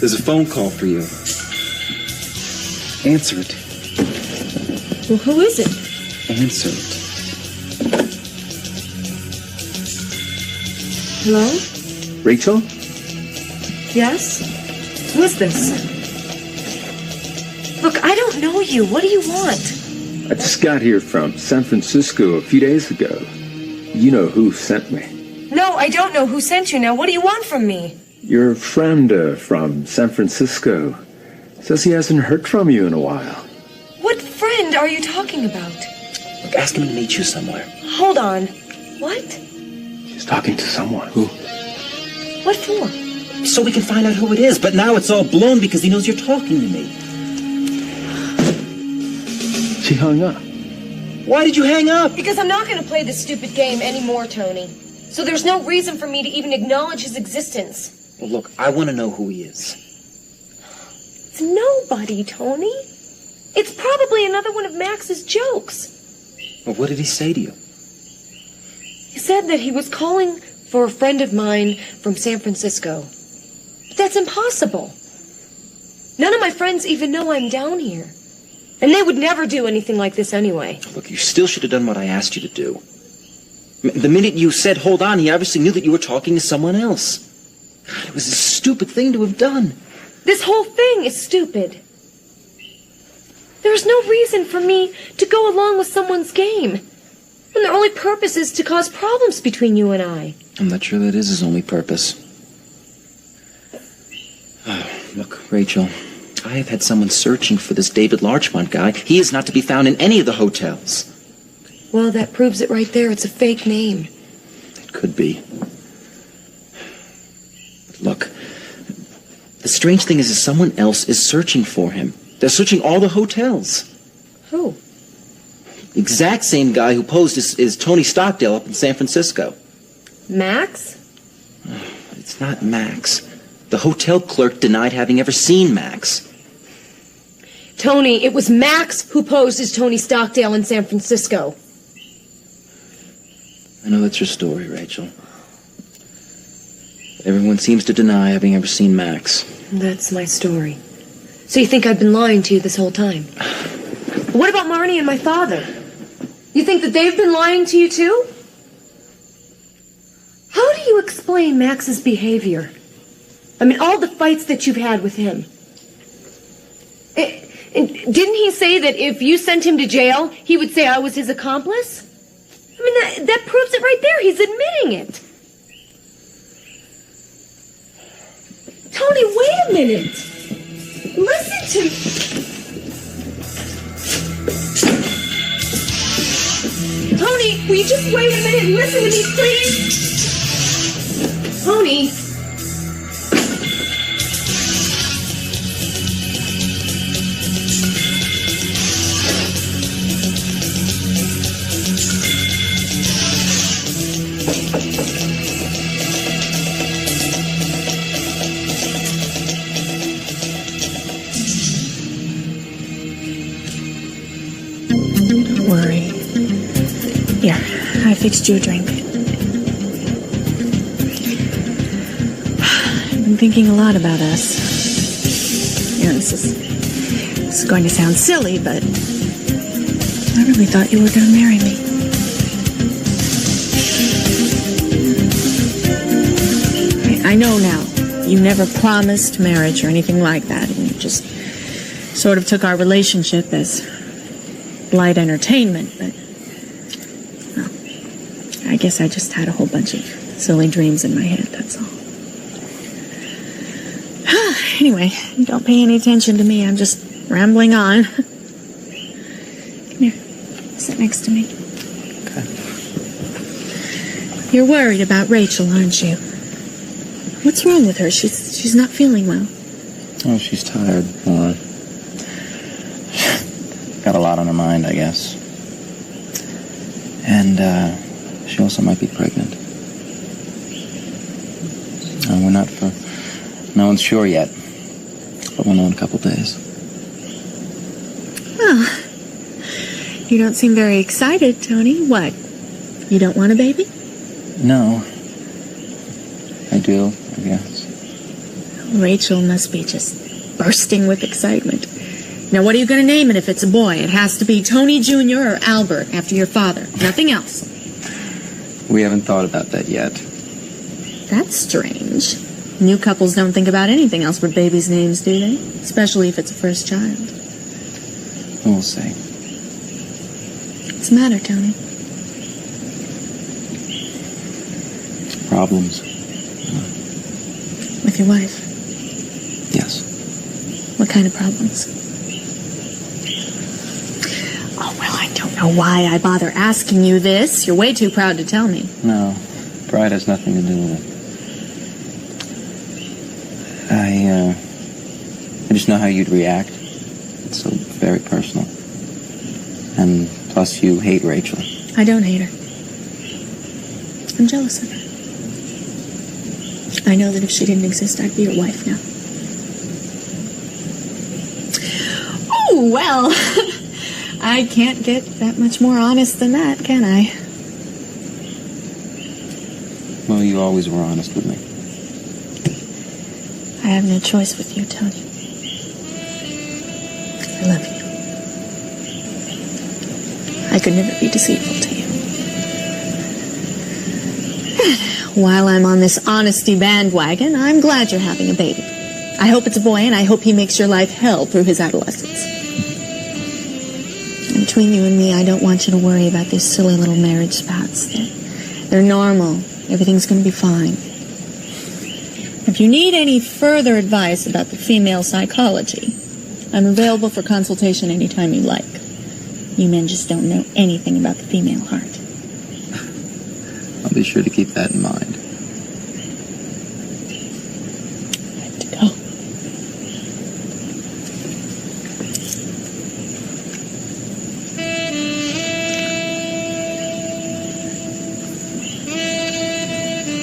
There's a phone call for you. Answer it. Well, who is it? Answer it. Hello? Rachel? Yes? Who is this? Look, I don't know you. What do you want? I just got here from San Francisco a few days ago. You know who sent me. No, I don't know who sent you now. What do you want from me? Your friend from San Francisco says he hasn't heard from you in a while. What friend are you talking about? Look, ask him to meet you somewhere. Hold on. What? He's talking to someone. Who? What for? So we can find out who it is, but now it's all blown because he knows you're talking to me. She hung up. Why did you hang up? Because I'm not going to play this stupid game anymore, Tony. So there's no reason for me to even acknowledge his existence. Well, look, I want to know who he is. It's nobody, Tony. It's probably another one of Max's jokes. Well, what did he say to you? He said that he was calling for a friend of mine from San Francisco. But that's impossible. None of my friends even know I'm down here. And they would never do anything like this anyway. Look, you still should have done what I asked you to do. The minute you said, hold on, he obviously knew that you were talking to someone else. God, it was a stupid thing to have done. This whole thing is stupid. There's no reason for me to go along with someone's game when their only purpose is to cause problems between you and I. I'm not sure that is his only purpose. Oh, look, Rachel, I have had someone searching for this David Larchmont guy. He is not to be found in any of the hotels. Well, that proves it right there. It's a fake name. It could be. But look, the strange thing is someone else is searching for him. They're searching all the hotels. Who? Exact same guy who posed is Tony Stockdail up in San Francisco. Max? It's not Max. The hotel clerk denied having ever seen Max. Tony, it was Max who posed as Tony Stockdail in San Francisco. I know that's your story, Rachel. Everyone seems to deny having ever seen Max. That's my story. So you think I've been lying to you this whole time? What about Marnie and my father? You think that they've been lying to you too? How do you explain Max's behavior? I mean, all the fights that you've had with him. Didn't he say that if you sent him to jail, he would say I was his accomplice? I mean, that proves it right there. He's admitting it. Tony, wait a minute. Listen to me. Tony, will you just wait a minute and listen to me, please? Tony. Don't worry. Here, I fixed you a drink. I've been thinking a lot about us. You know, this is going to sound silly, but I really thought you were going to marry me. I know now. You never promised marriage or anything like that, and you just sort of took our relationship as light entertainment, but well, I guess I just had a whole bunch of silly dreams in my head, that's all. Anyway, don't pay any attention to me. I'm just rambling on. Come here. Sit next to me. Okay. You're worried about Rachel, aren't you? What's wrong with her? She's not feeling well. Oh, she's tired. Got a lot on her mind, I guess. And she also might be pregnant. We're not for... No one's sure yet. But we'll know in a couple days. Well, you don't seem very excited, Tony. What? You don't want a baby? No. I do, I guess. Rachel must be just bursting with excitement. Now, what are you going to name it if it's a boy? It has to be Tony Jr. or Albert, after your father. Nothing else. We haven't thought about that yet. That's strange. New couples don't think about anything else but babies' names, do they? Especially if it's a first child. We'll see. What's the matter, Tony? Problems. With your wife? Yes. What kind of problems? Oh, well, I don't know why I bother asking you this. You're way too proud to tell me. No. Pride has nothing to do with it. I just know how you'd react. It's so very personal. And plus you hate Rachel. I don't hate her. I'm jealous of her. I know that if she didn't exist, I'd be your wife now. Oh, well, I can't get that much more honest than that, can I? Well, you always were honest with me. I have no choice with you, Tony. I love you. I could never be deceitful to you. While I'm on this honesty bandwagon, I'm glad you're having a baby. I hope it's a boy, and I hope he makes your life hell through his adolescence. And between you and me, I don't want you to worry about these silly little marriage spats. They're normal. Everything's going to be fine. If you need any further advice about the female psychology, I'm available for consultation anytime you like. You men just don't know anything about the female heart. I'll be sure to keep that in mind. Time to go.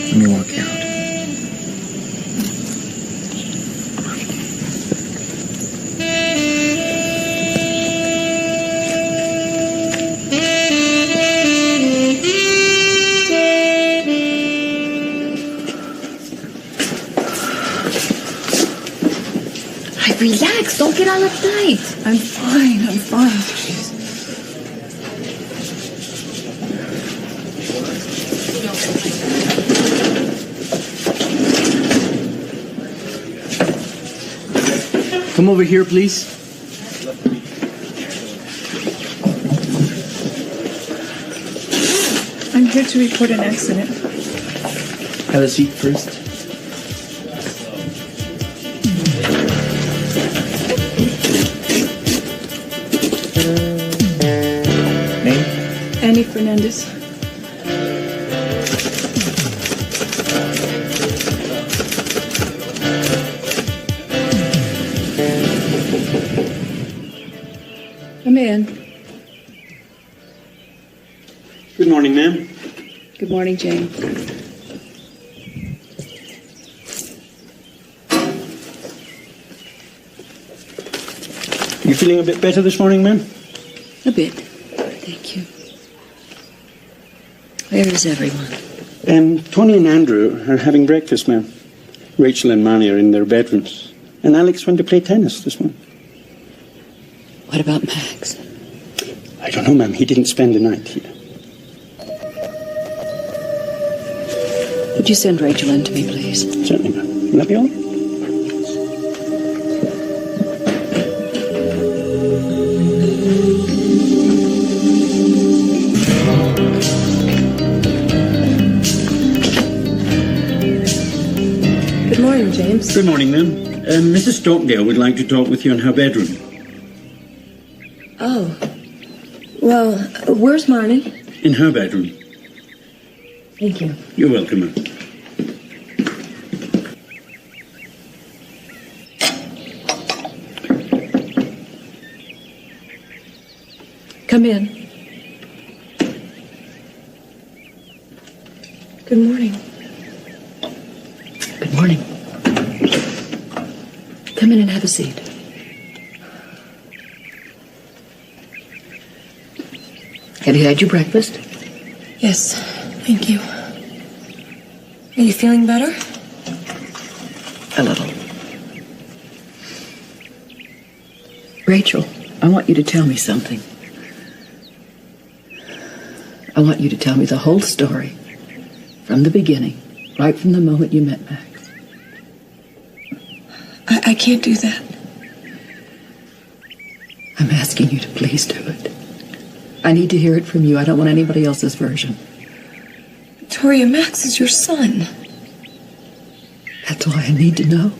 Let me walk out. Relax, don't get all uptight. I'm fine. Come over here, please. I'm here to report an accident. Have a seat first. Annie Fernandez. Come in. Good morning, ma'am. Good morning, Jane. You feeling a bit better this morning, ma'am? A bit. Thank you. Where is everyone? Tony and Andrew are having breakfast, ma'am. Rachel and Manny are in their bedrooms. And Alex went to play tennis this morning. What about Max? I don't know, ma'am. He didn't spend the night here. Would you send Rachel in to me, please? Certainly, ma'am. Will that be all? Good morning, James. Good morning, ma'am. Mrs. Stockdail would like to talk with you in her bedroom. Oh. Well, where's Marnie? In her bedroom. Thank you. You're welcome, ma'am. Come in. Good morning. Good morning. Come in and have a seat. Have you had your breakfast? Yes, thank you. Are you feeling better? A little. Rachel, I want you to tell me something. I want you to tell me the whole story. From the beginning. Right from the moment you met Max. I can't do that. I'm asking you to please do it. I need to hear it from you. I don't want anybody else's version. Victoria, Max is your son. That's why I need to know.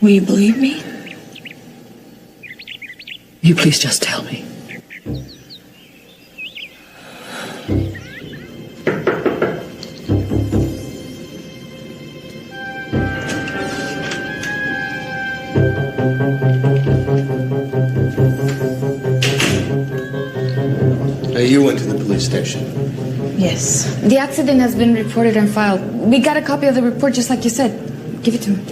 Will you believe me? You please just tell me. You went to the police station. Yes. The accident has been reported and filed. We got a copy of the report just like you said. Give it to me.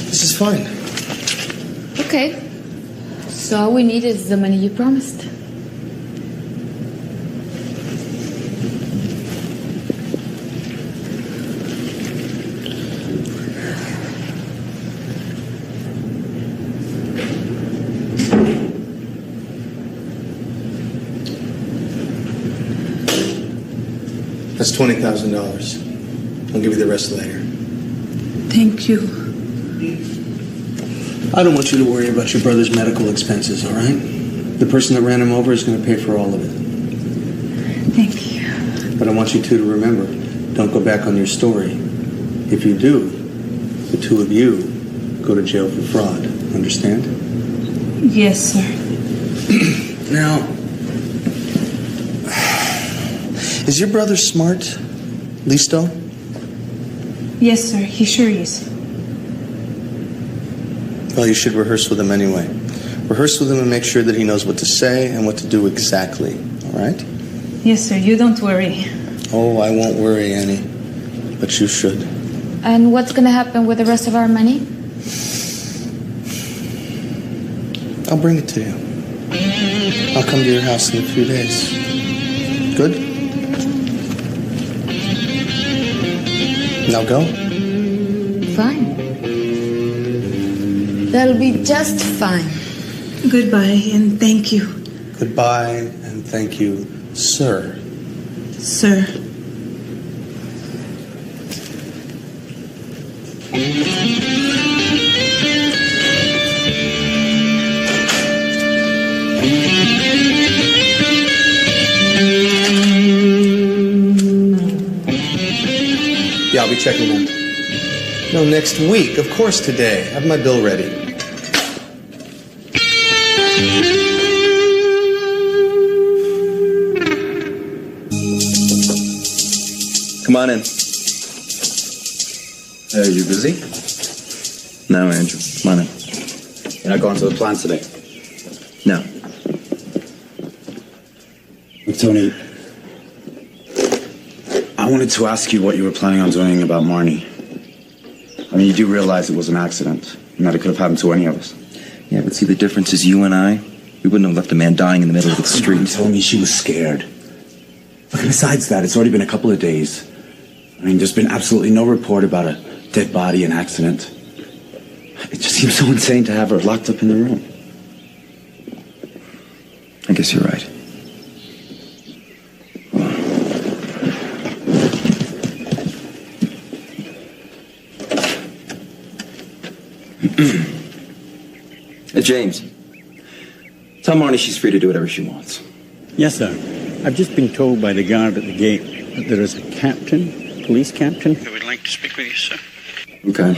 This is fine. Okay. So all we need is the money you promised. That's $20,000. I'll give you the rest later. Thank you. I don't want you to worry about your brother's medical expenses, all right? The person that ran him over is going to pay for all of it. Thank you. But I want you two to remember, don't go back on your story. If you do, the two of you go to jail for fraud. Understand? Yes, sir. Now, is your brother smart, Listo? Yes, sir. He sure is. Well, you should rehearse with him anyway. Rehearse with him and make sure that he knows what to say and what to do exactly, all right? Yes, sir. You don't worry. Oh, I won't worry, Annie. But you should. And what's going to happen with the rest of our money? I'll bring it to you. I'll come to your house in a few days. Good? Now go. Fine. That'll be just fine. Goodbye and thank you. Goodbye and thank you, sir. Sir. Yeah, I'll be checking in. No, next week. Of course today. Have my bill ready. Come on in. Are you busy? No, Andrew. Come on in. You're not going to the plant today? No. Tony, I wanted to ask you what you were planning on doing about Marnie. I mean, you do realize it was an accident and that it could have happened to any of us. Yeah, but see, the difference is you and I, we wouldn't have left a man dying in the middle of the street. Tony, she was scared. But besides that, it's already been a couple of days. I mean, there's been absolutely no report about a dead body, an accident. It just seems so insane to have her locked up in the room. I guess you're right. James, tell Marnie she's free to do whatever she wants. Yes, sir. I've just been told by the guard at the gate that there is a captain, police captain, who would like to speak with you, sir. Okay.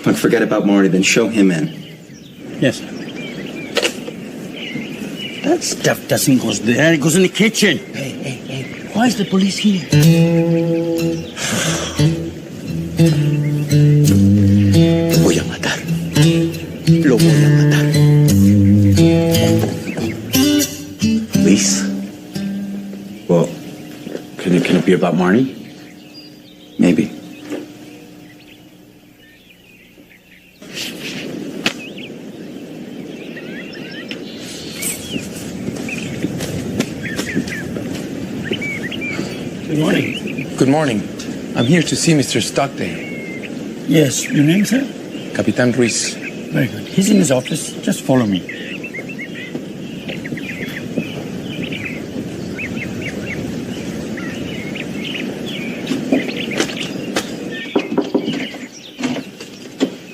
Look, forget about Marnie, then show him in. Yes, sir. That stuff doesn't go there. It goes in the kitchen. Hey. Why is the police here? Lo voy a matar. Lo voy a matar. Police? Well, can it be about Marnie? Maybe. Good morning. I'm here to see Mr. Stockdail. Yes, your name, sir? Capitan Ruiz. Very good. He's in his office. Just follow me.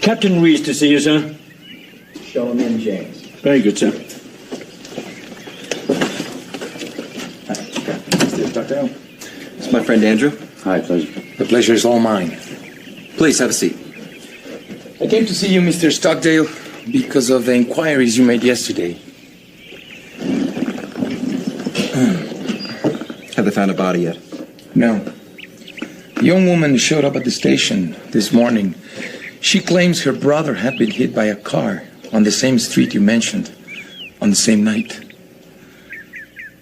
Captain Ruiz to see you, sir. Show him in, James. Very good, sir. Mr. Stockdail. It's my friend Andrew. Hi, pleasure. The pleasure is all mine. Please have a seat. I came to see you, Mr. Stockdail, because of the inquiries you made yesterday. Have they found a body yet? No. A young woman showed up at the station this morning. She claims her brother had been hit by a car on the same street you mentioned, on the same night.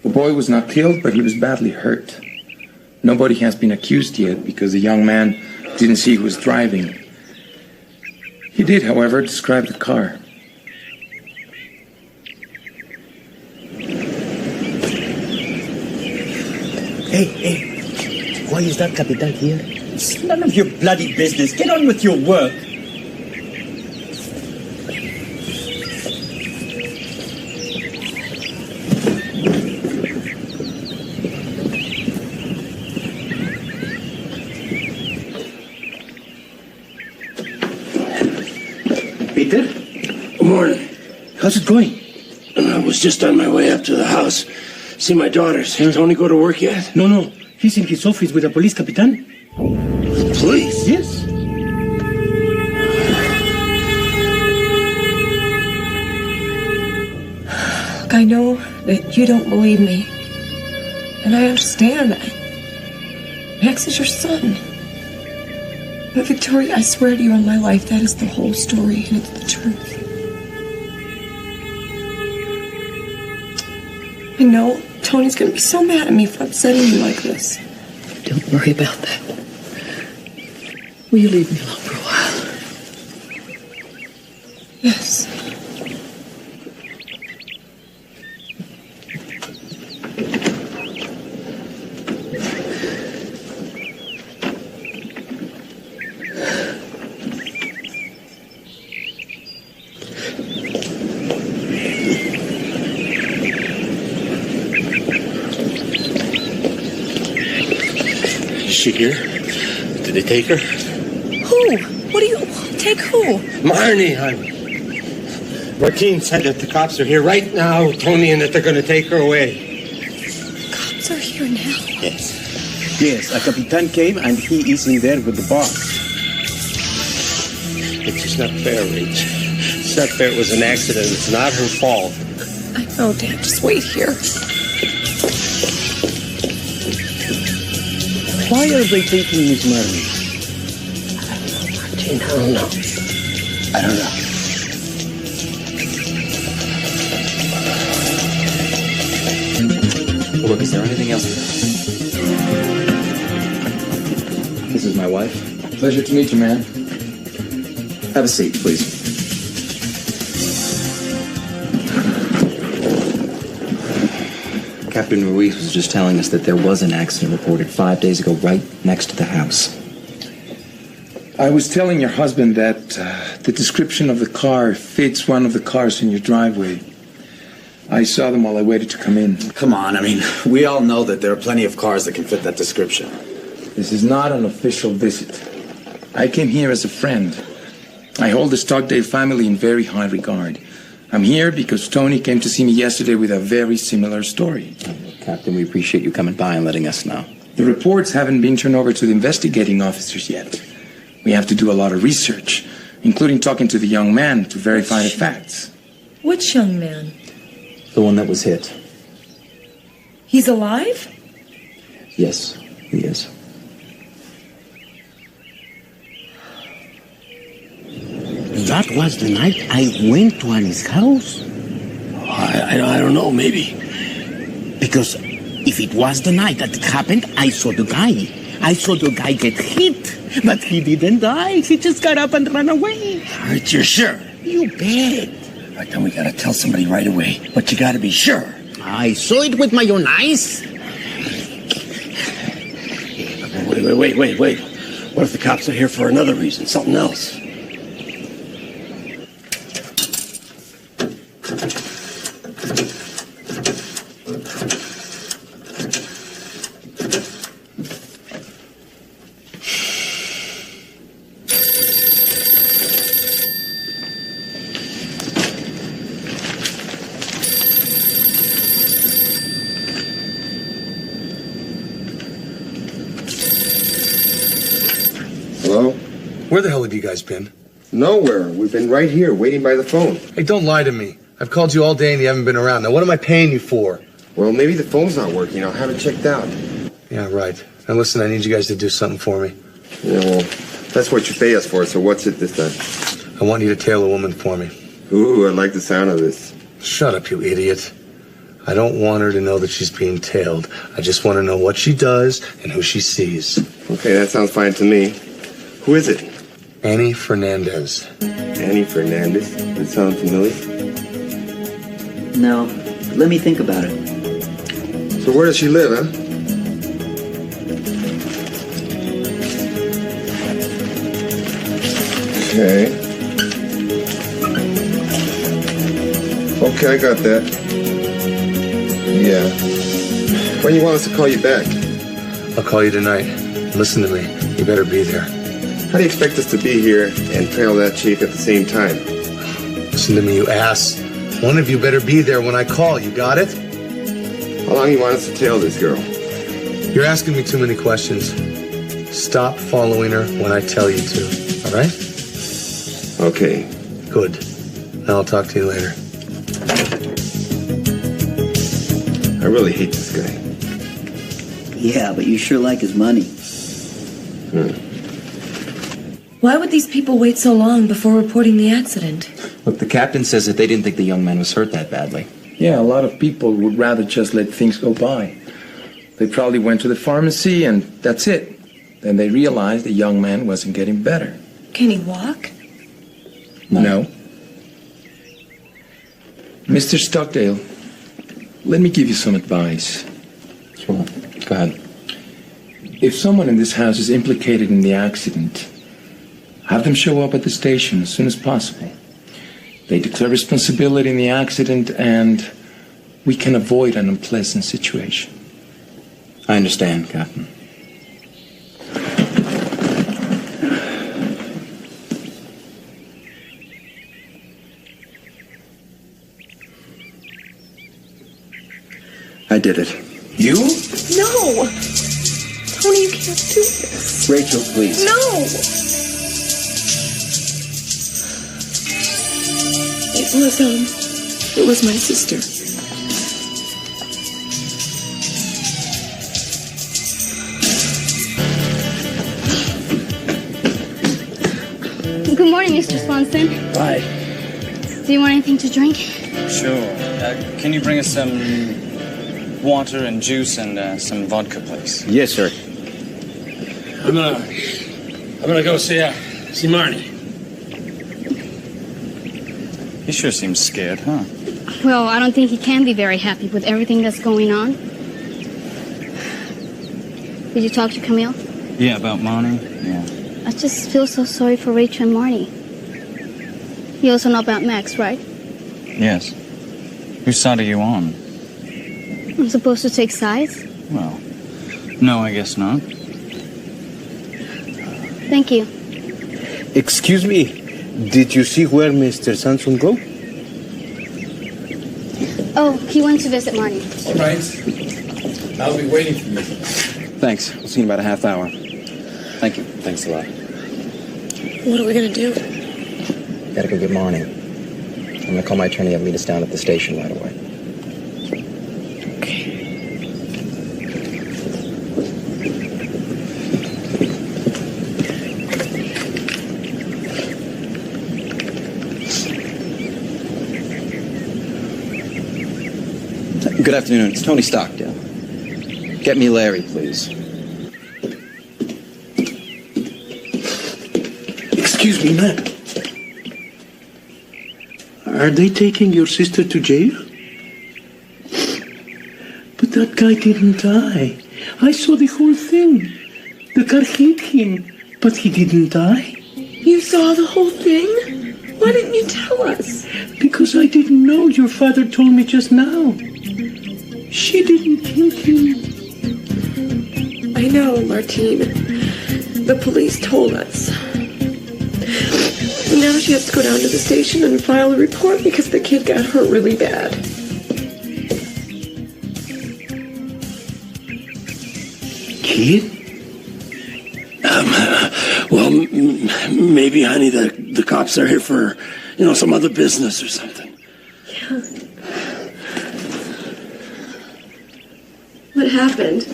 The boy was not killed, but he was badly hurt. Nobody has been accused yet because the young man didn't see who was driving. He did, however, describe the car. Hey, why is that Capitan here? It's none of your bloody business. Get on with your work. Peter? Good morning. How's it going? I was just on my way up to the house. See my daughters. Tony go to work yet? No. He's in his office with the police, Capitan. Police? Yes. I know that you don't believe me. And I understand that. Max is your son. But Victoria, I swear to you on my life, that is the whole story, and it's the truth. I know Tony's gonna be so mad at me for upsetting you like this. Don't worry about that. Will you leave me alone for a while? Yes. Is she here? Did they take her? Who? What do you... Take who? Marnie, honey. Joaquin said that the cops are here right now, Tony, and that they're going to take her away. Cops are here now. Yes. Yes, a Capitan came and he is in there with the boss. It's just not fair, Rach. It's not fair. It was an accident. It's not her fault. I know, Dad. Just wait here. Why are they taking Miss Marley? I don't know. I don't know. Look, is there anything else? This is my wife. Pleasure to meet you, man. Have a seat, please. Captain Ruiz was just telling us that there was an accident reported 5 days ago right next to the house. I was telling your husband that the description of the car fits one of the cars in your driveway. I saw them while I waited to come in. Come on, I mean, we all know that there are plenty of cars that can fit that description. This is not an official visit. I came here as a friend. I hold the Stockdail family in very high regard. I'm here because Tony came to see me yesterday with a very similar story. Captain, we appreciate you coming by and letting us know. The reports haven't been turned over to the investigating officers yet. We have to do a lot of research, including talking to the young man to verify the facts. Which young man? The one that was hit. He's alive? Yes, he is. That was the night I went to Annie's house. I don't know, maybe. Because if it was the night that it happened, I saw the guy. I saw the guy get hit, but he didn't die. He just got up and ran away. Aren't you sure? You bet. Right, then we gotta tell somebody right away. But you gotta be sure. I saw it with my own eyes. Wait. What if the cops are here for another reason, something else? Hello? Where the hell have you guys been? Nowhere. We've been right here, waiting by the phone. Hey, don't lie to me. I've called you all day and you haven't been around. Now, what am I paying you for? Well, maybe the phone's not working. I'll have it checked out. Yeah, right. Now, listen, I need you guys to do something for me. Yeah, well, that's what you pay us for, so what's it this time? I want you to tail a woman for me. Ooh, I like the sound of this. Shut up, you idiot. I don't want her to know that she's being tailed. I just want to know what she does and who she sees. Okay, that sounds fine to me. Who is it? Annie Fernandez. Annie Fernandez? Does it sound familiar? No, but let me think about it. So where does she live, huh? Okay. Okay, I got that. Yeah. When you want us to call you back? I'll call you tonight. Listen to me. You better be there. How do you expect us to be here and trail that chick at the same time? Listen to me, you ass. One of you better be there when I call. You got it? How long you want us to tail this girl? You're asking me too many questions. Stop following her when I tell you to. All right? Okay. Good. Now I'll talk to you later. I really hate this guy. Yeah, but you sure like his money. Why would these people wait so long before reporting the accident? Look, the captain says that they didn't think the young man was hurt that badly. Yeah, a lot of people would rather just let things go by. They probably went to the pharmacy and that's it. Then they realized the young man wasn't getting better. Can he walk? No. Mr. Stockdail, let me give you some advice. Sure. Go ahead. If someone in this house is implicated in the accident, have them show up at the station as soon as possible. They declare responsibility in the accident and we can avoid an unpleasant situation. I understand, Captain. I did it. You? No! Tony, you can't do this. Rachel, please. No! It was my sister. Good morning, Mr. Swanson. Hi. Do you want anything to drink? Sure. Can you bring us some water and juice and some vodka, please? Yes, sir. I'm gonna go see Marnie. He sure seems scared, huh? Well, I don't think he can be very happy with everything that's going on. Did you talk to Camille? Yeah, about Marnie? Yeah. I just feel so sorry for Rachel and Marnie. You also know about Max, right? Yes. Whose side are you on? I'm supposed to take sides? Well, no, I guess not. Thank you. Excuse me, did you see where Mr. Swanson go? Oh, he went to visit Marnie. All right. I'll be waiting for you. Thanks. We'll see you in about a half hour. Thank you. Thanks a lot. What are we gonna do? Gotta go get Marnie. I'm gonna call my attorney and meet us down at the station right away. Good afternoon. It's Tony Stockdail. Get me Larry, please. Excuse me, ma'am. Are they taking your sister to jail? But that guy didn't die. I saw the whole thing. car hit him, but he didn't die. You saw the whole thing? Why didn't you tell us? Because I didn't know. Your father told me just now. She didn't kill him. I know, Martine. The police told us. Now she has to go down to the station and file a report because the kid got hurt really bad. Kid? Well, maybe, honey, the cops are here for, some other business or something. Yeah. What happened?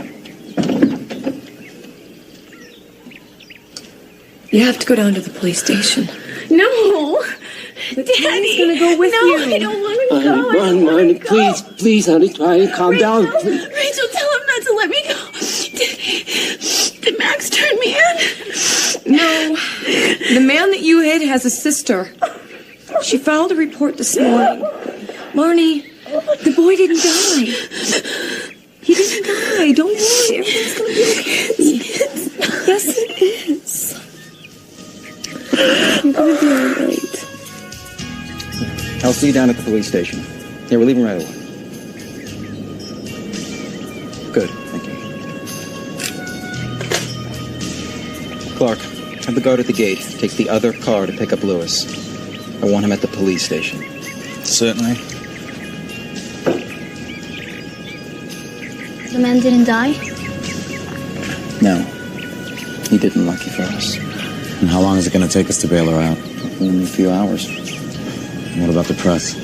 You have to go down to the police station. No! Daddy's gonna go with you. No, I don't want to go. Honey, please, honey, try and calm down. Please. Rachel, tell him not to let me go. Did Max turn me in? No. The man that you hid has a sister. She filed a report this morning. Marnie, the boy didn't die. He didn't die. Don't worry. Everything's going to be okay. Yes, it is. You're going to be all right. I'll see you down at the police station. Yeah, we're leaving right away. Good, thank you. Clark, have the guard at the gate take the other car to pick up Lewis. I want him at the police station. Certainly. The man didn't die? No, he didn't, lucky for us. And how long is it going to take us to bail her out? In a few hours. And what about the press?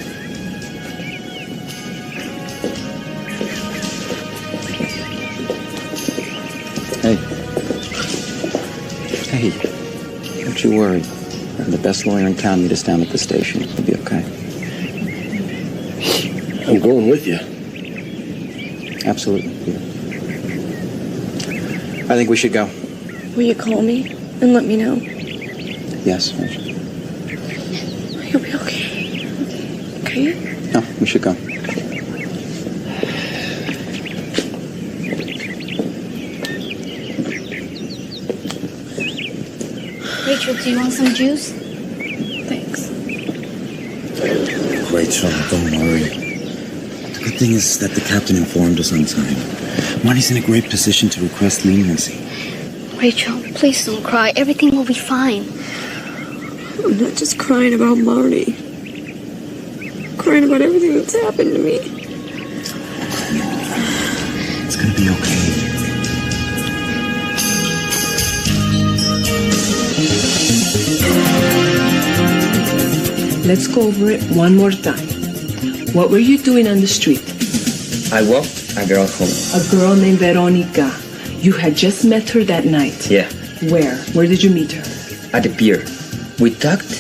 Hey. Hey, don't you worry. I'm the best lawyer in town. Meet us down at the station. We'll be okay. I'm going with you. Absolutely. I think we should go. Will you call me and let me know? Yes, Rachel. You'll be okay. Okay? No, we should go. Rachel, do you want some juice? Thanks. Rachel, don't worry. The good thing is that the captain informed us on time. Marnie's in a great position to request leniency. Rachel, please don't cry. Everything will be fine. I'm not just crying about Marnie. I'm crying about everything that's happened to me. It's gonna be okay. Let's go over it one more time. What were you doing on the street? I walked a girl home. A girl named Veronica. You had just met her that night. Yeah, Where? Where did you meet her? at the pier. We talked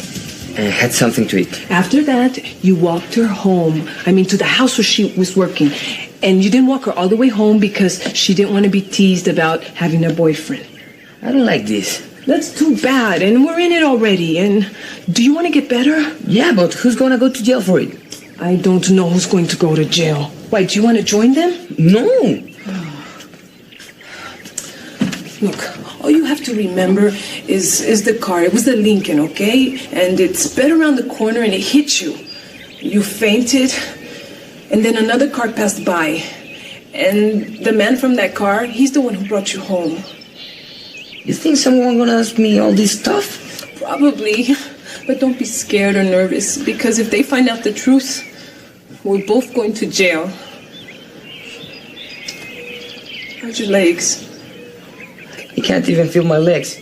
and had something to eat. After that, you walked her home. To the house where she was working. And you didn't walk her all the way home because she didn't want to be teased about having a boyfriend. I don't like this. That's too bad, and we're in it already. And do you want to get better? Yeah, but who's gonna go to jail for it? I don't know who's going to go to jail. Why, do you want to join them? No. Look, all you have to remember is the car. It was the Lincoln, okay? And it sped around the corner and it hit you. You fainted, and then another car passed by. And the man from that car, he's the one who brought you home. You think someone gonna ask me all this stuff? Probably. But don't be scared or nervous, because if they find out the truth, we're both going to jail. How's your legs? I can't even feel my legs,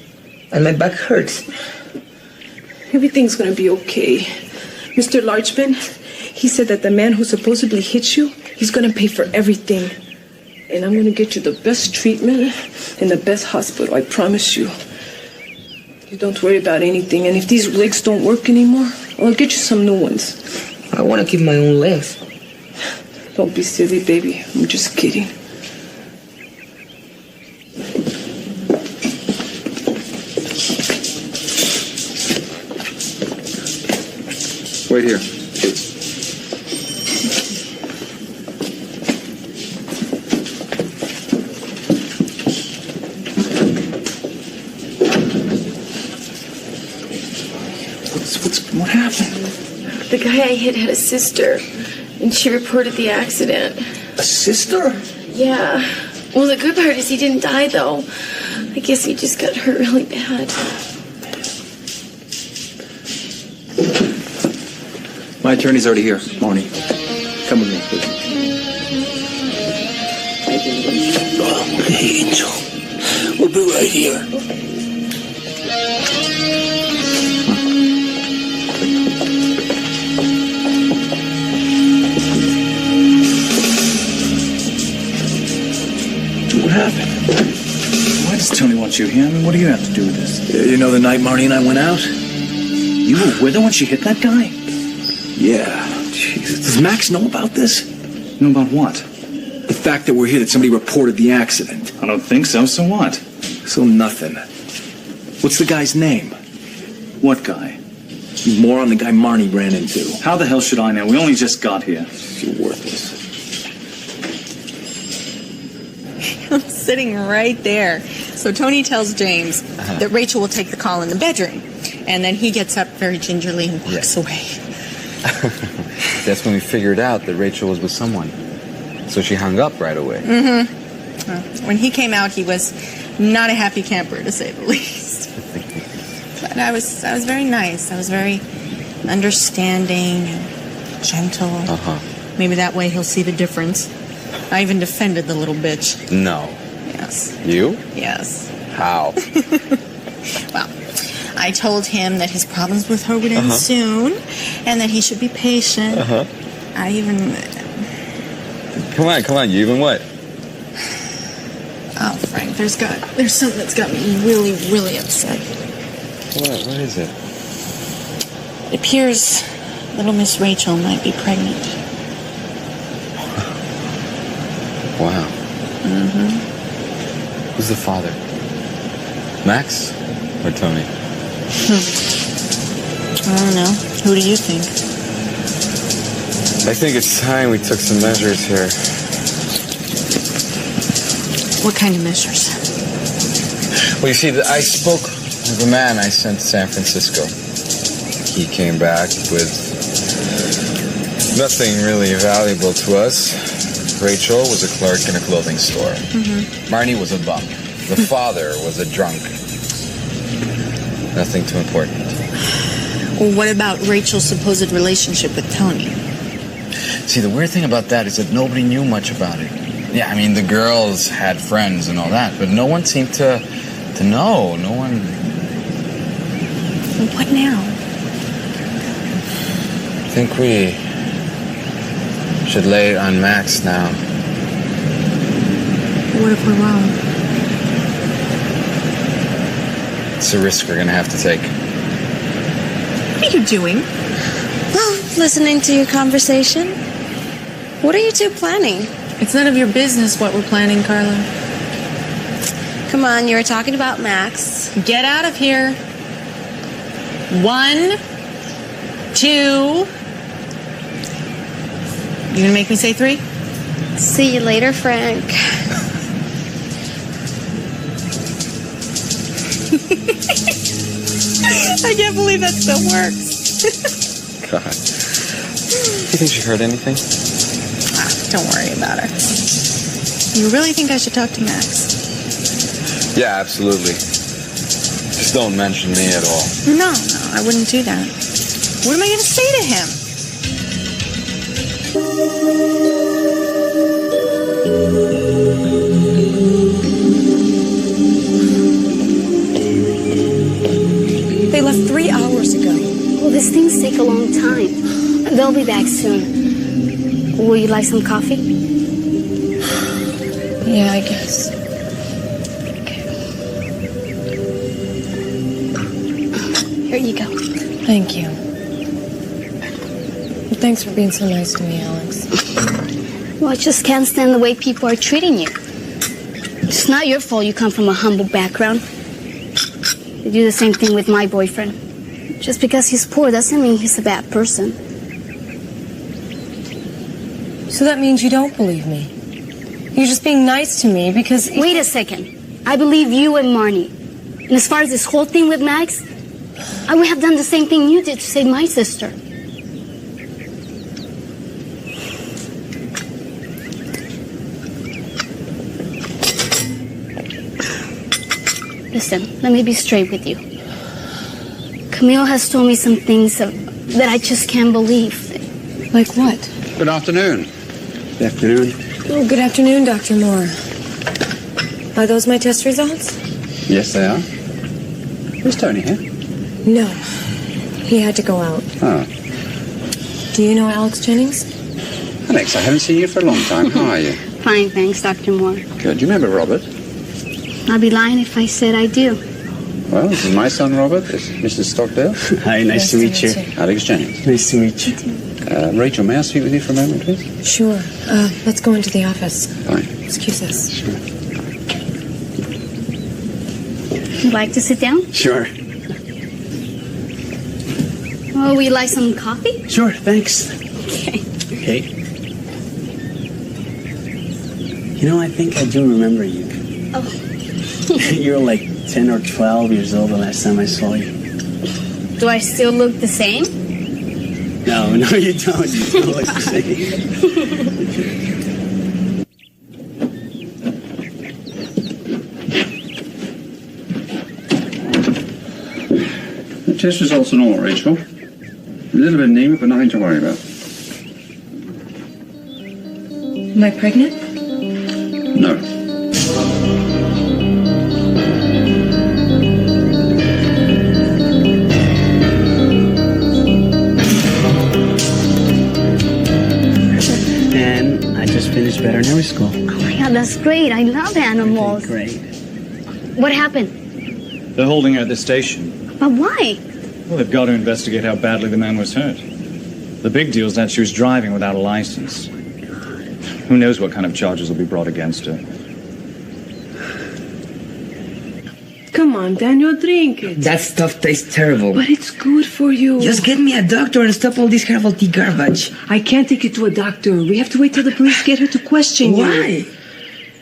and my back hurts. Everything's gonna be okay. Mr. Larchman, he said that the man who supposedly hit you, he's gonna pay for everything. And I'm gonna get you the best treatment in the best hospital, I promise you. You don't worry about anything, and if these legs don't work anymore, I'll get you some new ones. I wanna keep my own legs. Don't be silly, baby. I'm just kidding. Wait here. What happened? The guy I hit had a sister, and she reported the accident. A sister? Yeah. Well, the good part is he didn't die, though. I guess he just got hurt really bad. My attorney's already here. Marnie, come with me, please. Oh, Angel. We'll be right here. What happened? Why does Tony want you here? I mean, what do you have to do with this? You know the night Marnie and I went out? You were with her when she hit that guy? Yeah. Jesus. Does Max know about this? Know about what? The fact that we're here, that somebody reported the accident. I don't think so. So what? So nothing. What's the guy's name? What guy? You moron, the guy Marnie ran into. How the hell should I know? We only just got here. You're worthless. I'm sitting right there. So Tony tells James that Rachel will take the call in the bedroom. And then he gets up very gingerly and walks away. That's when we figured out that Rachel was with someone. So she hung up right away. Mm-hmm. When he came out, he was not a happy camper, to say the least. But I was very nice. I was very understanding and gentle. Maybe that way he'll see the difference. I even defended the little bitch. No. Yes. You? Yes. How? Well, I told him that his problems with her would end soon, and that he should be patient. I even... Come on, you even what? Oh, Frank, there's something that's got me really, really upset. What is it? It appears little Miss Rachel might be pregnant. Wow. Who's the father? Max or Tony? I don't know. Who do you think? I think it's time we took some measures here. What kind of measures? Well, you see, I spoke with a man I sent to San Francisco. He came back with nothing really valuable to us. Rachel was a clerk in a clothing store. Marnie was a bum. The father was a drunk. Nothing too important. Well, what about Rachel's supposed relationship with Tony? See, the weird thing about that is that nobody knew much about it. Yeah, I mean, the girls had friends and all that, but no one seemed to know. No one... Well, what now? I think we should lay it on Max now. What if we're wrong? It's a risk we're gonna have to take. What are you doing? Oh, listening to your conversation. What are you two planning? It's none of your business what we're planning, Carla. Come on, you were talking about Max. Get out of here. 1, 2. You gonna make me say 3? See you later, Frank. I can't believe that still works. God. Do you think she heard anything? Don't worry about her. You really think I should talk to Max? Yeah, absolutely. Just don't mention me at all. No, I wouldn't do that. What am I going to say to him? They left 3 hours ago. Well, these things take a long time. They'll be back soon. Will you like some coffee? Yeah, I guess. Here you go. Thank you. Thanks for being so nice to me, Alex. Well, I just can't stand the way people are treating you. It's not your fault you come from a humble background. They do the same thing with my boyfriend. Just because he's poor doesn't mean he's a bad person. So that means you don't believe me. You're just being nice to me because... Wait a second. I believe you and Marnie. And as far as this whole thing with Max, I would have done the same thing you did to save my sister. Listen, let me be straight with you. Camille has told me some things that I just can't believe. Like what? Good afternoon. Good afternoon. Oh, good afternoon, Dr. Moore. Are those my test results? Yes, they are. Is Tony here? No. He had to go out. Oh. Do you know Alex Jennings? Alex, I haven't seen you for a long time. How are you? Fine, thanks, Dr. Moore. Good. Do you remember Robert? I'd be lying if I said I do. Well, this is my son, Robert. This is Mrs. Stockdail. Hi, nice to meet you. Alex Jennings. Nice to meet you. Rachel, may I speak with you for a moment, please? Sure. Let's go into the office. Fine. Excuse us. Sure. You'd like to sit down? Sure. Oh, would you like some coffee? Sure, thanks. Okay. Okay. You know, I think I do remember you. Oh. You were like 10 or 12 years old the last time I saw you. Do I still look the same? No, you don't. You still look the same. The test results are normal, Rachel. A little bit anemic, but nothing to worry about. Am I pregnant? No. And I just finished veterinary school. Oh my God, that's great. I love animals. Great. What happened? They're holding her at the station. But why? Well, they've got to investigate how badly the man was hurt. The big deal is that she was driving without a license. Who knows what kind of charges will be brought against her. Come on, Daniel, drink it. That stuff tastes terrible. But it's good for you. Just get me a doctor and stop all this herbal tea garbage. I can't take you to a doctor. We have to wait till the police get here to question you. Why?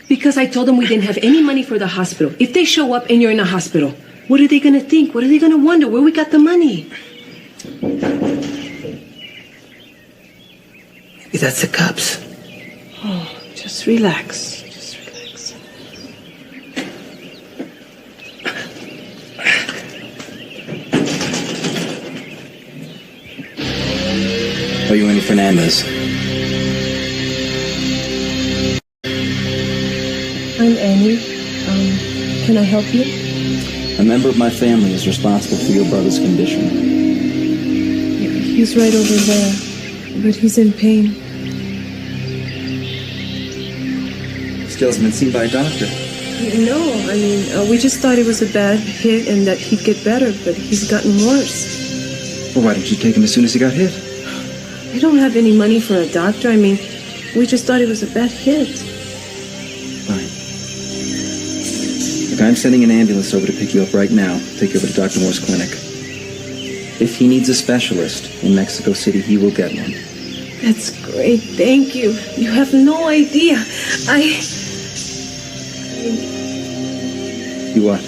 Because I told them we didn't have any money for the hospital. If they show up and you're in a hospital, what are they going to think? What are they going to wonder? Where we got the money? Maybe that's the cops. Oh, just relax. Just relax. Are you Annie Fernandez? I'm Annie. Can I help you? A member of my family is responsible for your brother's condition. He's right over there, but he's in pain. Still hasn't been seen by a doctor. No, I mean, we just thought it was a bad hit and that he'd get better, but he's gotten worse. Well, why didn't you take him as soon as he got hit? We don't have any money for a doctor. I mean, we just thought it was a bad hit. Fine. Look, I'm sending an ambulance over to pick you up right now. Take you over to Dr. Moore's clinic. If he needs a specialist in Mexico City, he will get one. That's great. Thank you. You have no idea. You what?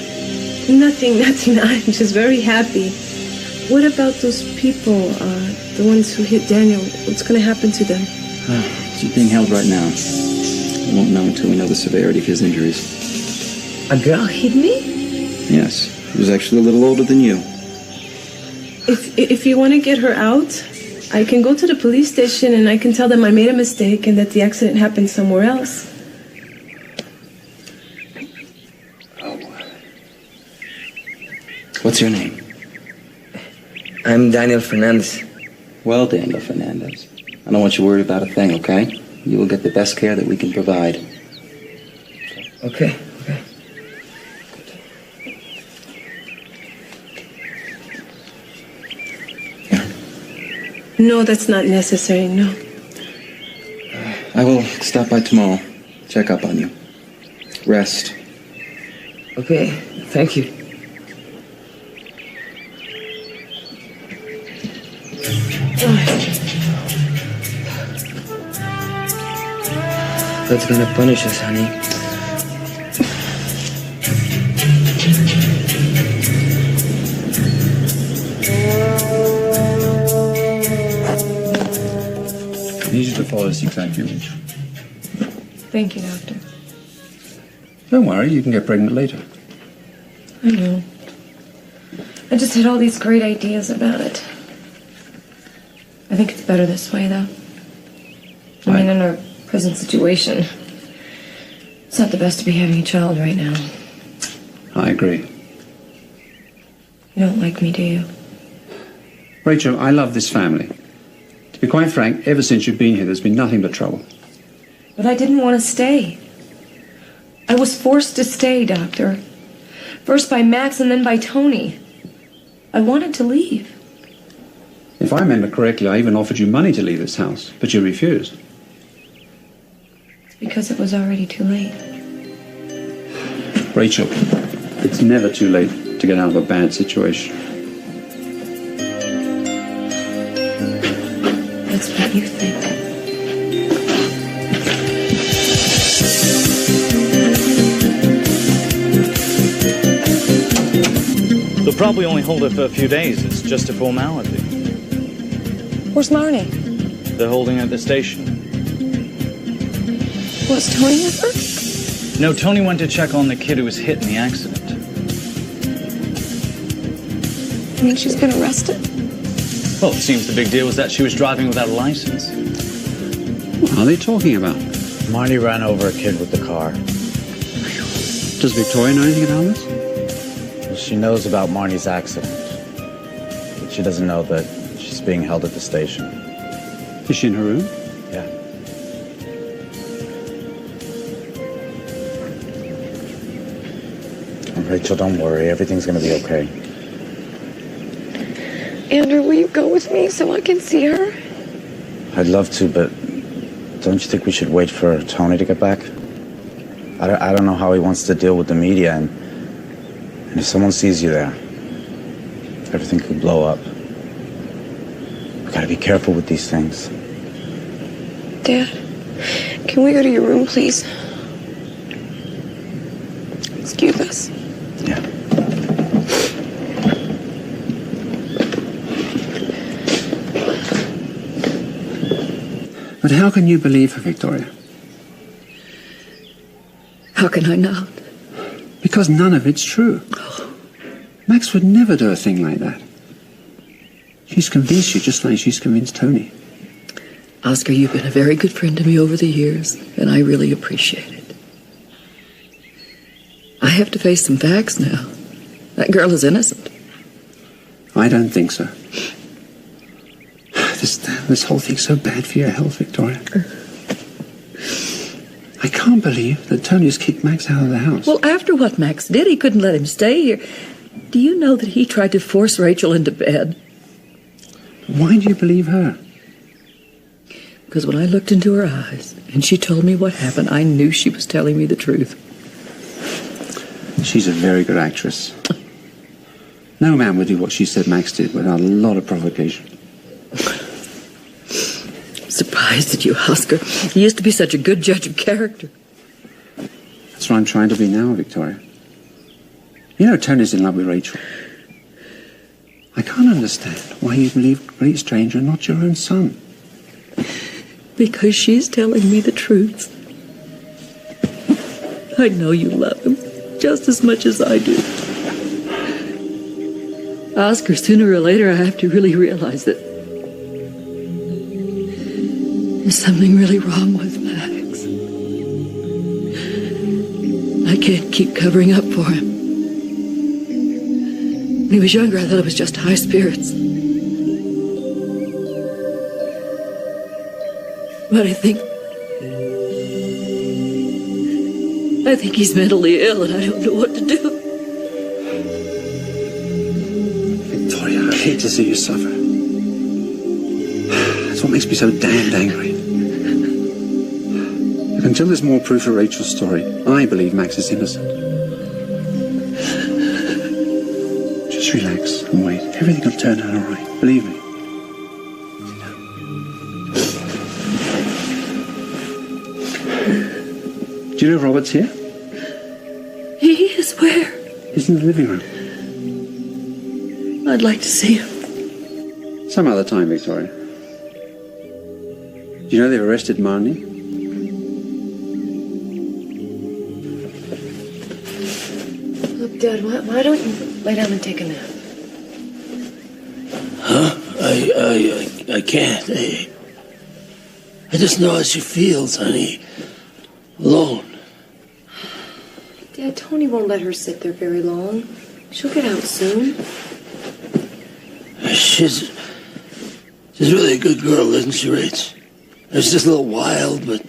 Nothing. I'm just very happy. What about those people, the ones who hit Daniel? What's going to happen to them? She's being held right now. We won't know until we know the severity of his injuries. A girl hit me? Yes. She was actually a little older than you. If you want to get her out, I can go to the police station and I can tell them I made a mistake and that the accident happened somewhere else. What's your name? I'm Daniel Fernandez. Well, Daniel Fernandez, I don't want you worried about a thing, okay? You will get the best care that we can provide. Okay. No, that's not necessary, no. I will stop by tomorrow. Check up on you. Rest. Okay, thank you. God's gonna punish us, honey. policy exactly, Rachel? Thank you, Doctor. Don't worry, you can get pregnant later. I know. I just had all these great ideas about it. I think it's better this way, though. I mean, in our present situation, it's not the best to be having a child right now. I agree. You don't like me, do you? Rachel, I love this family. To be quite frank, ever since you've been here, there's been nothing but trouble. But I didn't want to stay. I was forced to stay, Doctor. First by Max and then by Tony. I wanted to leave. If I remember correctly, I even offered you money to leave this house, but you refused. It's because it was already too late. Rachel, it's never too late to get out of a bad situation. That's what you think. They'll probably only hold it for a few days. It's just a formality. Where's Marnie? They're holding it at the station. Was Tony with her? No, Tony went to check on the kid who was hit in the accident. You mean she's been arrested? Well, it seems the big deal was that she was driving without a license. What are they talking about? Marty ran over a kid with the car. Does Victoria know anything about this? Well, she knows about Marnie's accident. But she doesn't know that she's being held at the station. Is she in her room? Yeah. Oh, Rachel, don't worry. Everything's going to be okay. Andrew, will you go with me so I can see her? I'd love to, but don't you think we should wait for Tony to get back? I don't know how he wants to deal with the media, and if someone sees you there, everything could blow up. We gotta be careful with these things. Dad, can we go to your room, please? Excuse us. Yeah. But how can you believe her, Victoria? How can I not? Because none of it's true. Max would never do a thing like that. She's convinced you just like she's convinced Tony. Oscar, you've been a very good friend to me over the years, and I really appreciate it. I have to face some facts now. That girl is innocent. I don't think so. This whole thing's so bad for your health, Victoria. I can't believe that Tony's kicked Max out of the house. Well, after what Max did, he couldn't let him stay here. Do you know that he tried to force Rachel into bed? Why do you believe her? Because when I looked into her eyes and she told me what happened, I knew she was telling me the truth. She's a very good actress. No man would do what she said Max did without a lot of provocation. Surprised at you, Oscar. You used to be such a good judge of character. That's what I'm trying to be now, Victoria. You know Tony's in love with Rachel. I can't understand why you believe a complete stranger and not your own son. Because she's telling me the truth. I know you love him just as much as I do. Oscar, sooner or later I have to really realize that there's something really wrong with Max. I can't keep covering up for him. When he was younger, I thought it was just high spirits. But I think he's mentally ill and I don't know what to do. Victoria, I hate to see you suffer. That's what makes me so damned angry. Look, until there's more proof of Rachel's story, I believe Max is innocent. Just relax and wait. Everything will turn out all right. Believe me. Do you know Robert's here? He is where? He's in the living room. I'd like to see him. Some other time, Victoria. You know they've arrested Marnie? Look, Dad, why don't you lay down and take a nap? Huh? I can't. I just know how she feels, honey. Alone. Dad, Tony won't let her sit there very long. She'll get out soon. She's really a good girl, isn't she, Rach? She's just a little wild, but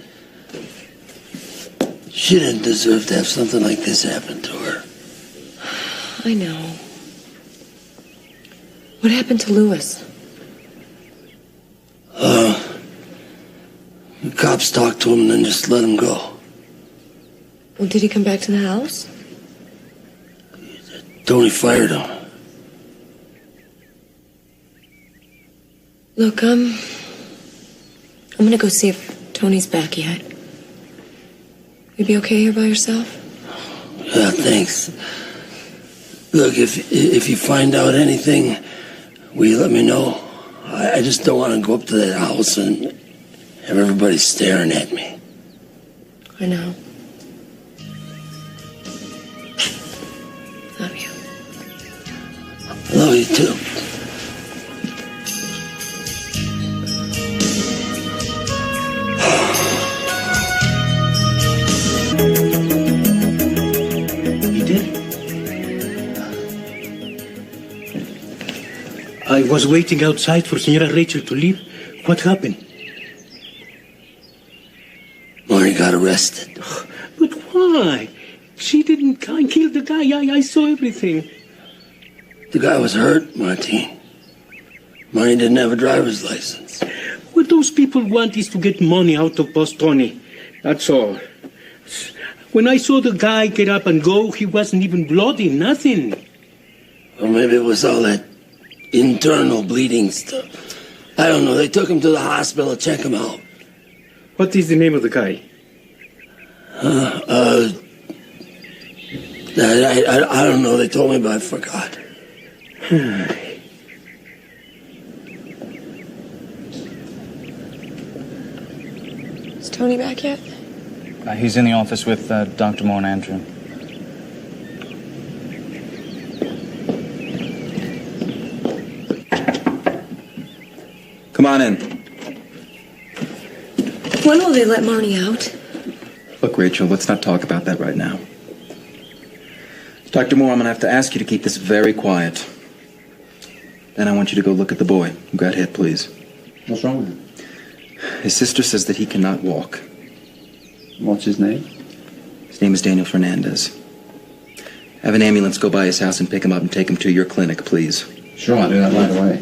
she didn't deserve to have something like this happen to her. I know. What happened to Lewis? The cops talked to him and then just let him go. Well, did he come back to the house? Tony fired him. Look, I'm gonna go see if Tony's back yet. You be okay here by yourself? Yeah, thanks. Look, if you find out anything, will you let me know? I just don't want to go up to that house and have everybody staring at me. I know. Love you. I love you too. You did? I was waiting outside for Senora Rachel to leave. What happened? Marnie got arrested. But why? She didn't kill the guy. I saw everything. The guy was hurt, Martine. Marnie didn't have a driver's license. What those people want is to get money out of Boss Tony. That's all. When I saw the guy get up and go, he wasn't even bloody, nothing. Or maybe it was all that internal bleeding stuff. I don't know. They took him to the hospital to check him out. What is the name of the guy? I don't know. They told me, but I forgot. Is Tony back yet? He's in the office with Dr. Moore and Andrew. Come on in. When will they let Marnie out? Look, Rachel, let's not talk about that right now. Dr. Moore, I'm going to have to ask you to keep this very quiet. Then I want you to go look at the boy who got hit, please. What's wrong with him? His sister says that he cannot walk. What's his name? His name is Daniel Fernandez. Have an ambulance go by his house and pick him up and take him to your clinic, please. Sure, I'll do that right away.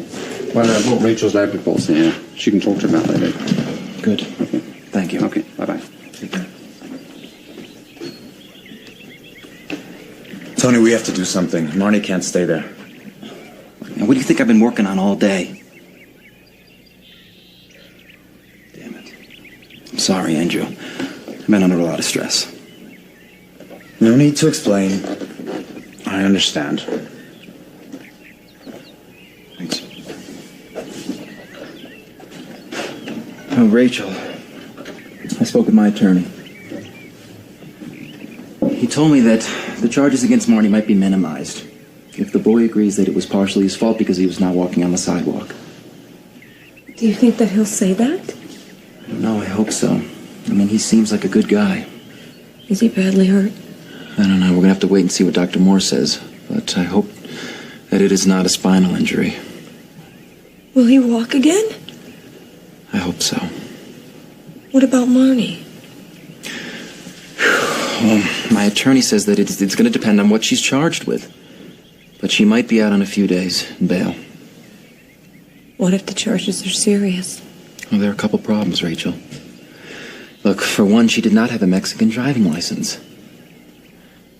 Well, I brought Rachel's lab reports here. She can talk to him about that later. Good. Okay. Thank you. Okay, bye-bye. Take care. Tony, we have to do something. Marnie can't stay there. Now, what do you think I've been working on all day? Damn it. I'm sorry, Andrew. I've been under a lot of stress. No need to explain. I understand. Thanks. Oh, Rachel. I spoke with my attorney. He told me that the charges against Marnie might be minimized if the boy agrees that it was partially his fault because he was not walking on the sidewalk. Do you think that he'll say that? I don't know, I hope so. I mean, he seems like a good guy. Is he badly hurt? I don't know, we're gonna have to wait and see what Dr. Moore says. But I hope that it is not a spinal injury. Will he walk again? I hope so. What about Marnie? Well, my attorney says that it's going to depend on what she's charged with. But she might be out on a few days in bail. What if the charges are serious? Well, there are a couple problems, Rachel. Look, for one, she did not have a Mexican driving license.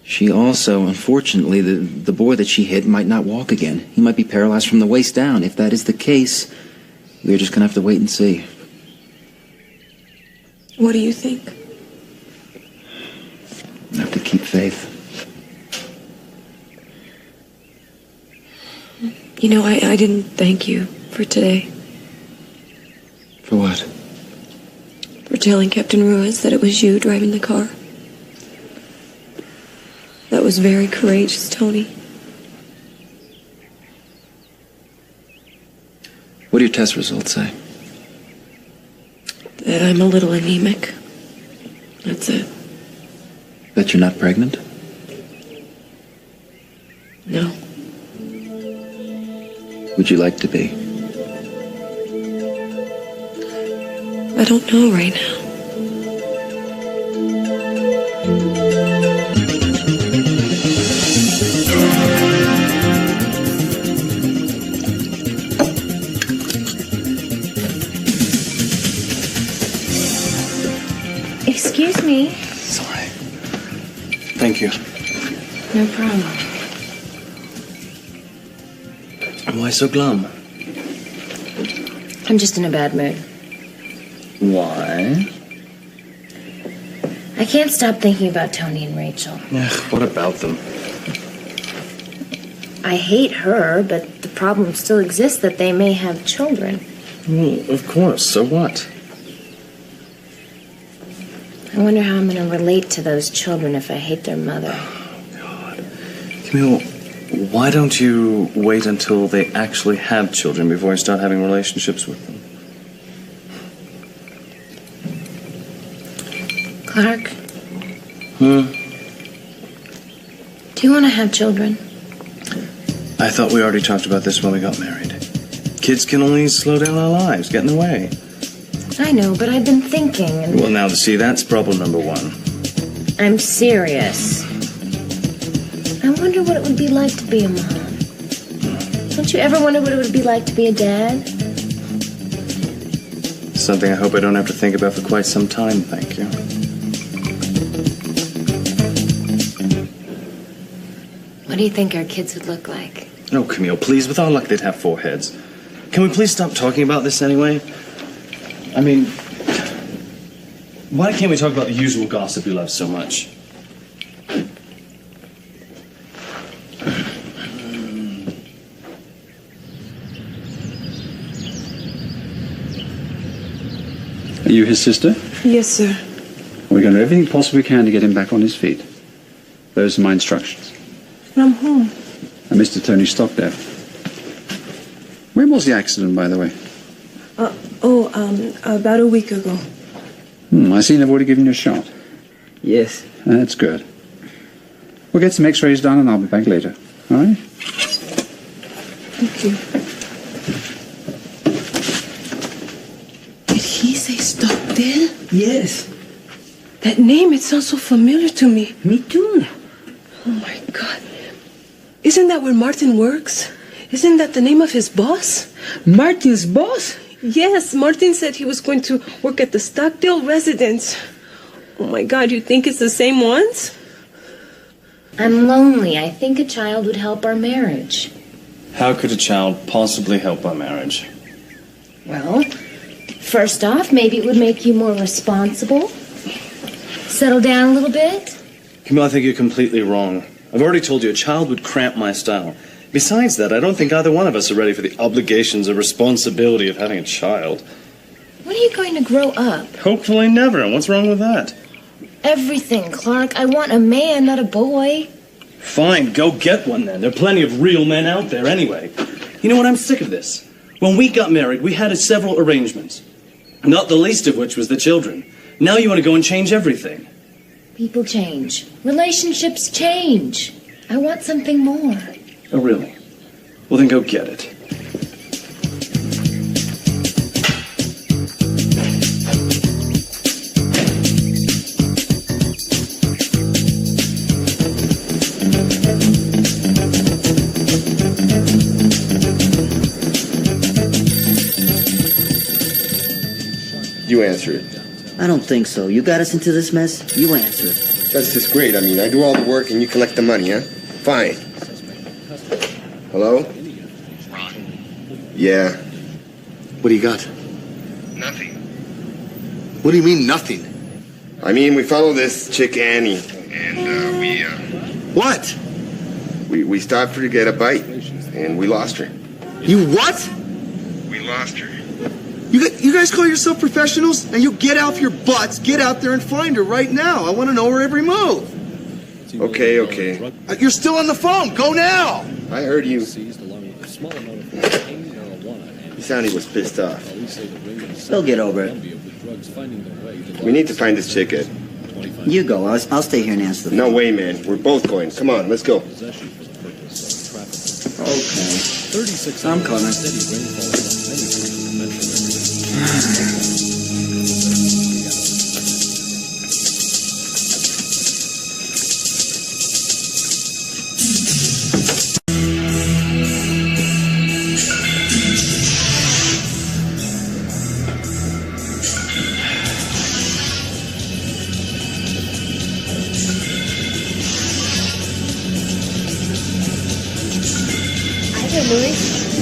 She also, unfortunately, the boy that she hit might not walk again. He might be paralyzed from the waist down. If that is the case, we're just going to have to wait and see. What do you think? I have to keep faith. You know, I didn't thank you for today. For what? telling Captain Ruiz that it was you driving the car. That was very courageous, Tony. What do your test results say? That I'm a little anemic. That's it. That you're not pregnant? No. Would you like to be? I don't know right now. Excuse me. Sorry. Thank you. No problem. Why so glum? I'm just in a bad mood. Why? I can't stop thinking about Tony and Rachel. What about them? I hate her, but the problem still exists that they may have children. Well, of course. So what? I wonder how I'm going to relate to those children if I hate their mother. Camille, why don't you wait until they actually have children before you start having relationships with them? Clark, Hmm? do you want to have children? I thought we already talked about this when we got married. Kids can only slow down our lives, get in the way. I know, but I've been thinking, and Well, now, see, that's problem number one. I'm serious. I wonder what it would be like to be a mom. Don't you ever wonder what it would be like to be a dad? Something I hope I don't have to think about for quite some time, thank you. What do you think our kids would look like? Oh, Camille, please, with our luck, they'd have 4 heads. Can we please stop talking about this anyway? I mean, why can't we talk about the usual gossip we love so much? Are you his sister? Yes, sir. We're going to do everything possible we can to get him back on his feet. Those are my instructions. From whom? And Mr. Tony Stockdail. When was the accident, by the way? About a week ago. I see they've already given you a shot. Yes. That's good. We'll get some x-rays done and I'll be back later. All right? Thank you. Did he say Stockdale? Yes. That name, it sounds so familiar to me. Me too. Oh, my God. Isn't that where Martin works? Isn't that the name of his boss? Martin's boss? Yes, Martin said he was going to work at the Stockdale residence. Oh, my God, you think it's the same ones? I'm lonely. I think a child would help our marriage. How could a child possibly help our marriage? Well, first off, maybe it would make you more responsible. Settle down a little bit. Camille, I think you're completely wrong. I've already told you a child would cramp my style. Besides that, I don't think either one of us are ready for the obligations or responsibility of having a child. When are you going to grow up? Hopefully never. What's wrong with that? Everything, Clark. I want a man, not a boy. Fine, go get one then. There are plenty of real men out there anyway. You know what? I'm sick of this. When we got married, we had several arrangements. Not the least of which was the children. Now you want to go and change everything. People change. Relationships change. I want something more. Oh, really? Well, then go get it. You answer it. I don't think so. You got us into this mess. You answer it. That's just great. I mean, I do all the work and you collect the money, huh? Fine. Hello? Ron. Yeah. What do you got? Nothing. What do you mean, nothing? I mean, we follow this chick Annie, and we What? We stopped her to get a bite, and we lost her. You what? We lost her. You guys call yourself professionals? Now you get off your butts, get out there and find her right now. I want to know her every move. Okay. You're still on the phone. Go now. I heard you. He sounded he was pissed off. They'll get over it. We need to find this chick, Ed. You go. I'll stay here and answer the phone. No way, man. We're both going. Come on, let's go. Okay. I'm coming.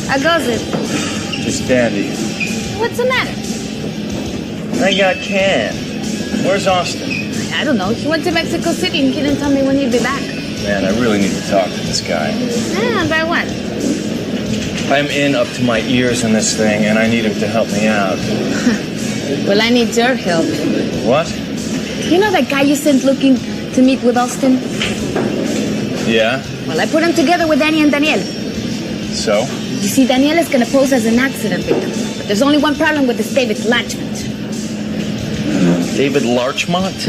How goes it? Just dandy. What's the matter? I got canned. Where's Austin? I don't know. He went to Mexico City and he didn't tell me when he'd be back. Man, I really need to talk to this guy. By what? I'm in up to my ears in this thing, and I need him to help me out. Well, I need your help. What? You know that guy you sent looking to meet with Austin? Yeah? Well, I put him together with Danny and Daniel. So? You see, Daniel is going to pose as an accident victim. But there's only one problem with this David Larchmont. David Larchmont?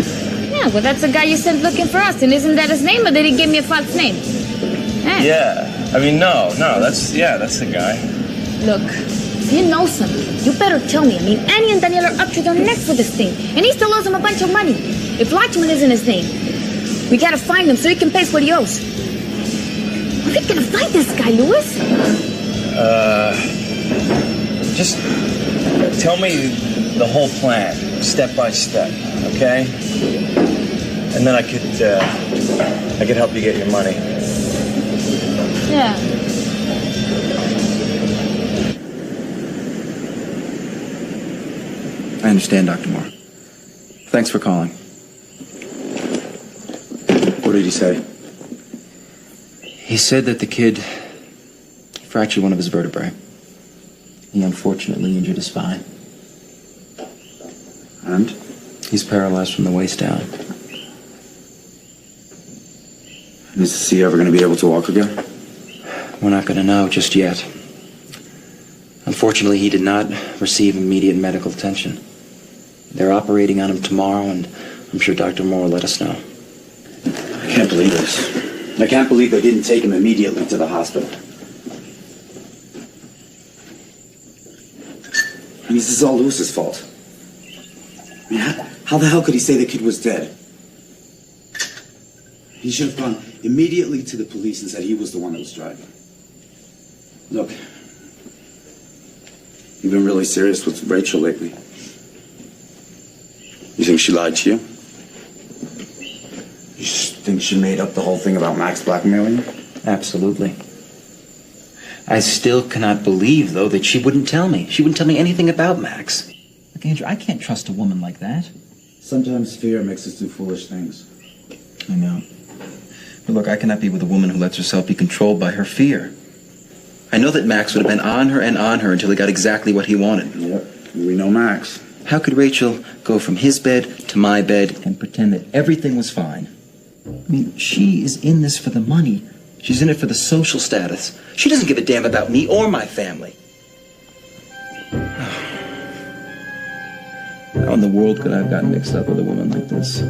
Yeah, well, that's the guy you sent looking for Austin. Isn't that his name, or did he give me a false name? Eh? Yeah. I mean, no, that's the guy. Look, if you know something, you better tell me. I mean, Annie and Daniel are up to their necks with this thing, and he still owes him a bunch of money. If Larchmont isn't his name, we gotta find him so he can pay what he owes. Where are we gonna find this guy, Louis? Just tell me the whole plan, step by step, okay? And then I could help you get your money. Yeah. I understand, Dr. Moore. Thanks for calling. What did he say? He said that the kid fractured one of his vertebrae. He unfortunately injured his spine. And? He's paralyzed from the waist down. Is he ever going to be able to walk again? We're not going to know just yet. Unfortunately, he did not receive immediate medical attention. They're operating on him tomorrow, and I'm sure Dr. Moore will let us know. I can't believe this. I can't believe they didn't take him immediately to the hospital. I mean, this is all Lewis's fault. I mean, how the hell could he say the kid was dead? He should have gone immediately to the police and said he was the one that was driving. Look, you've been really serious with Rachel lately. You think she lied to you? You think she made up the whole thing about Max blackmailing you? Absolutely. I still cannot believe, though, that she wouldn't tell me. She wouldn't tell me anything about Max. Look, Andrew, I can't trust a woman like that. Sometimes fear makes us do foolish things. I know. But look, I cannot be with a woman who lets herself be controlled by her fear. I know that Max would have been on her until he got exactly what he wanted. Yep, we know Max. How could Rachel go from his bed to my bed and pretend that everything was fine? I mean, she is in this for the money. She's in it for the social status. She doesn't give a damn about me or my family. How in the world could I have gotten mixed up with a woman like this?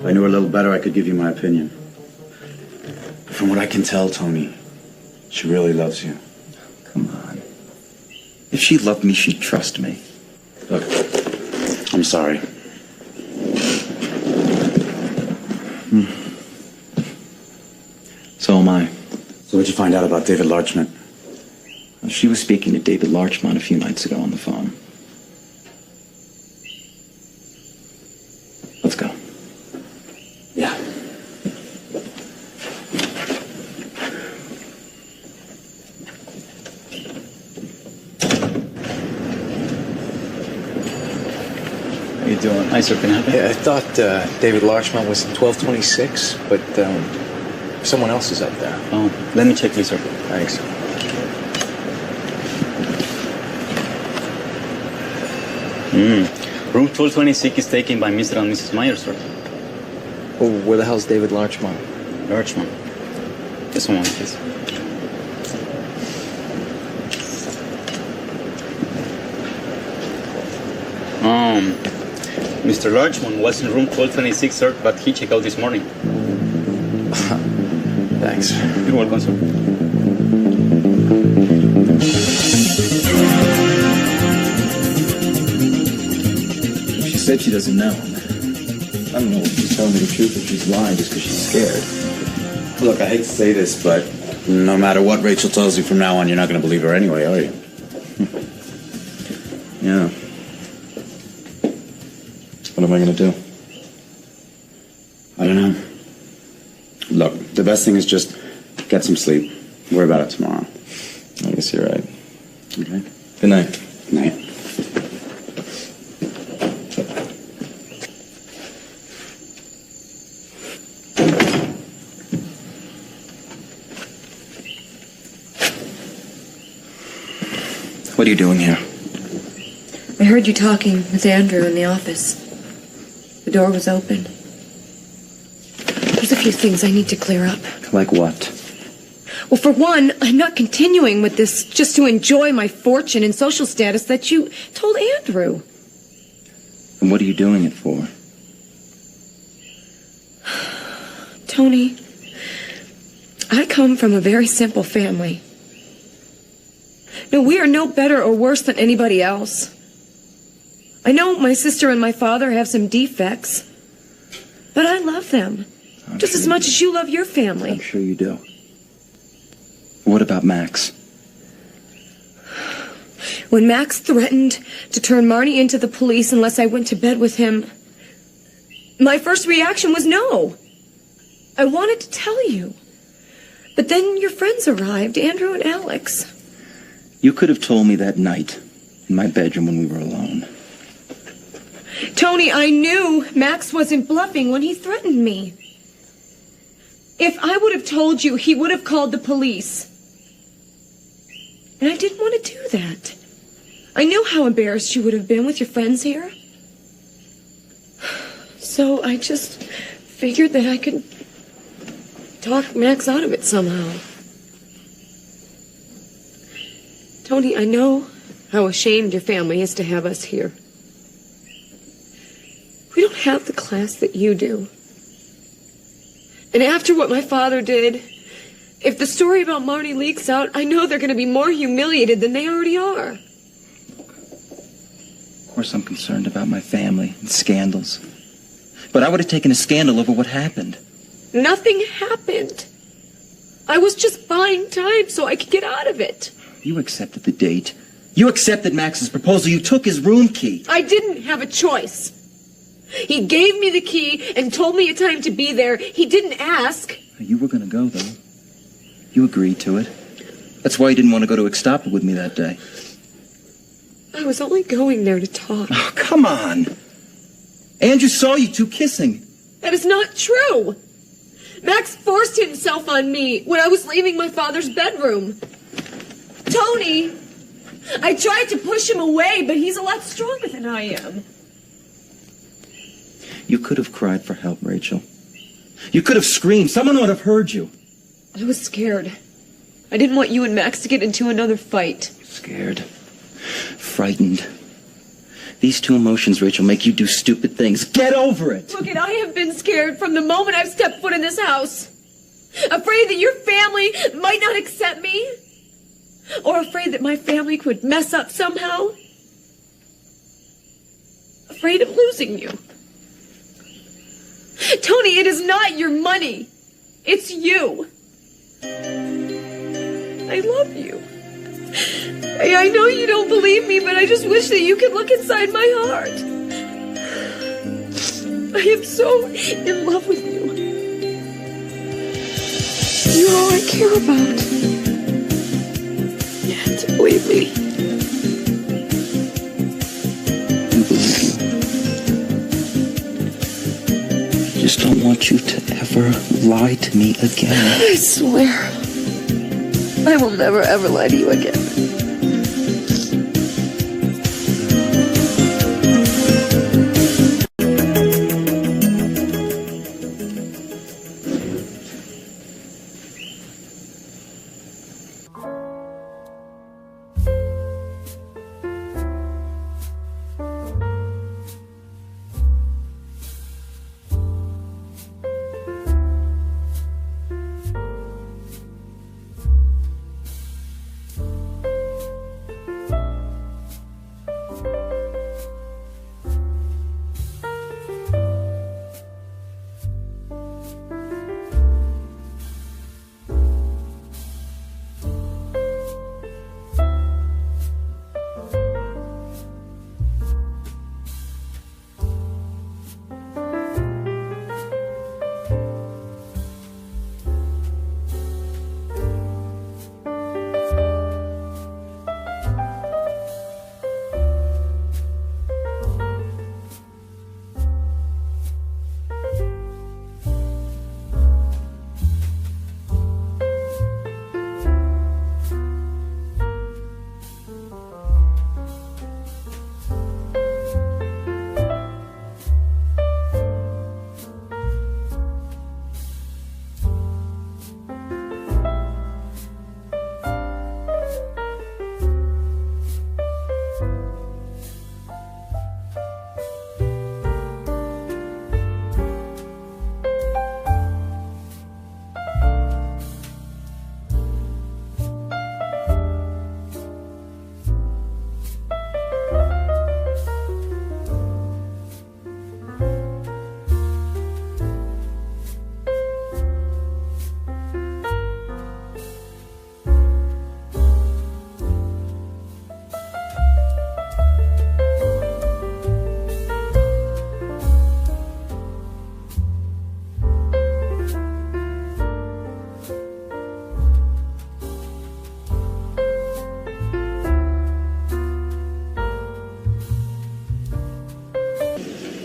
If I knew her a little better, I could give you my opinion. But from what I can tell, Tony, she really loves you. Come on. If she loved me, she'd trust me. Look, I'm sorry. So am I. So what'd you find out about David Larchmont? Well, she was speaking to David Larchmont a few nights ago on the phone. doing? Hi, sir. Can I help you? Yeah, I thought David Larchmont was 1226, but someone else is up there. Oh, let me check, please, sir. Thanks. Room 1226 is taken by Mr. and Mrs. Myers, sir. Oh, where the hell's David Larchmont? Larchmont. Just a moment, please. Mr. Larchmont was in room 1226, sir, but he checked out this morning. Thanks. You're welcome, sir. She said she doesn't know. I don't know if she's telling me the truth or she's lying just because she's scared. Look, I hate to say this, but no matter what Rachel tells you from now on, you're not going to believe her anyway, are you? Yeah. What am I going to do? I don't know. Look, the best thing is just get some sleep. Worry about it tomorrow. I guess you're right. Okay. Good night. Good night. What are you doing here? I heard you talking with Andrew in the office. The door was open. There's a few things I need to clear up. Like what? Well, for one, I'm not continuing with this just to enjoy my fortune and social status that you told Andrew. And what are you doing it for? Tony, I come from a very simple family. No, we are no better or worse than anybody else. I know my sister and my father have some defects, but I love them just as much as you love your family. I'm sure you do. What about Max? When Max threatened to turn Marnie into the police unless I went to bed with him, my first reaction was no. I wanted to tell you. But then your friends arrived, Andrew and Alex. You could have told me that night in my bedroom when we were alone. Tony, I knew Max wasn't bluffing when he threatened me. If I would have told you, he would have called the police. And I didn't want to do that. I knew how embarrassed you would have been with your friends here. So I just figured that I could talk Max out of it somehow. Tony, I know how ashamed your family is to have us here. We don't have the class that you do. And after what my father did, if the story about Marnie leaks out, I know they're going to be more humiliated than they already are. Of course, I'm concerned about my family and scandals. But I would have taken a scandal over what happened. Nothing happened. I was just buying time so I could get out of it. You accepted the date. You accepted Max's proposal. You took his room key. I didn't have a choice. He gave me the key and told me a time to be there. He didn't ask. You were going to go, though. You agreed to it. That's why you didn't want to go to Acapulco with me that day. I was only going there to talk. Oh, come on. Andrew saw you two kissing. That is not true. Max forced himself on me when I was leaving my father's bedroom. Tony, I tried to push him away, but he's a lot stronger than I am. You could have cried for help, Rachel. You could have screamed. Someone would have heard you. I was scared. I didn't want you and Max to get into another fight. Scared. Frightened. These two emotions, Rachel, make you do stupid things. Get over it! Look, I have been scared from the moment I've stepped foot in this house. Afraid that your family might not accept me. Or afraid that my family could mess up somehow. Afraid of losing you. Tony, it is not your money. It's you. I love you. I know you don't believe me, but I just wish that you could look inside my heart. I am so in love with you. You're all I care about. You have to believe me. I believe you. don't want you to ever lie to me again. I swear, I will never, ever lie to you again.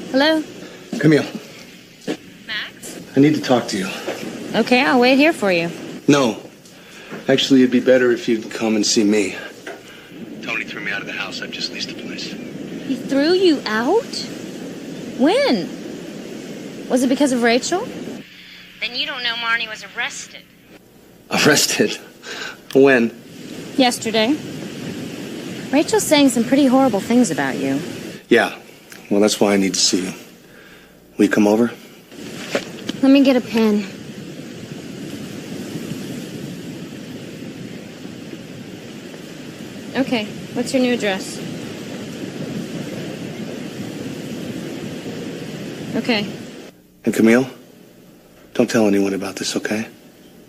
Hello? Camille, Max? I need to talk to you. Okay, I'll wait here for you. No. Actually, it'd be better if you'd come and see me. Tony threw me out of the house. I've just leased a place. He threw you out? When? Was it because of Rachel? Then you don't know Marnie was arrested. Arrested? When? Yesterday. Rachel's saying some pretty horrible things about you. Yeah. Well, that's why I need to see you. Will you come over? Let me get a pen. Okay, what's your new address? Okay. And Camille, don't tell anyone about this, okay?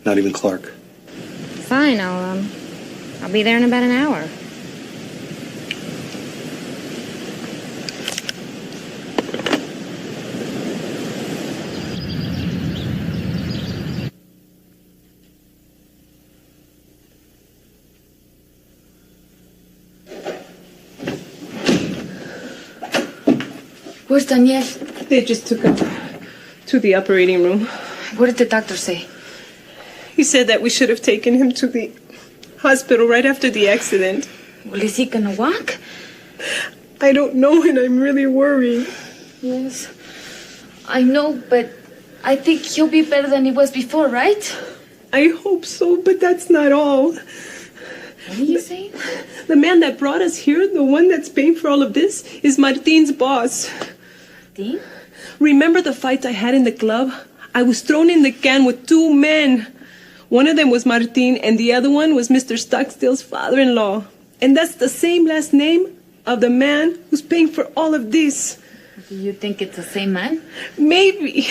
Not even Clark. Fine, I'll be there in about an hour. Where's Daniel? They just took him to the operating room. What did the doctor say? He said that we should have taken him to the hospital right after the accident. Well, is he gonna walk? I don't know, and I'm really worried. Yes. I know, but I think he'll be better than he was before, right? I hope so, but that's not all. What are you saying? The man that brought us here, the one that's paying for all of this, is Martin's boss. Martin? Remember the fight I had in the club? I was thrown in the can with two men. One of them was Martin, and the other one was Mr. Stockdail's father-in-law. And that's the same last name of the man who's paying for all of this. Do you think it's the same man? Maybe,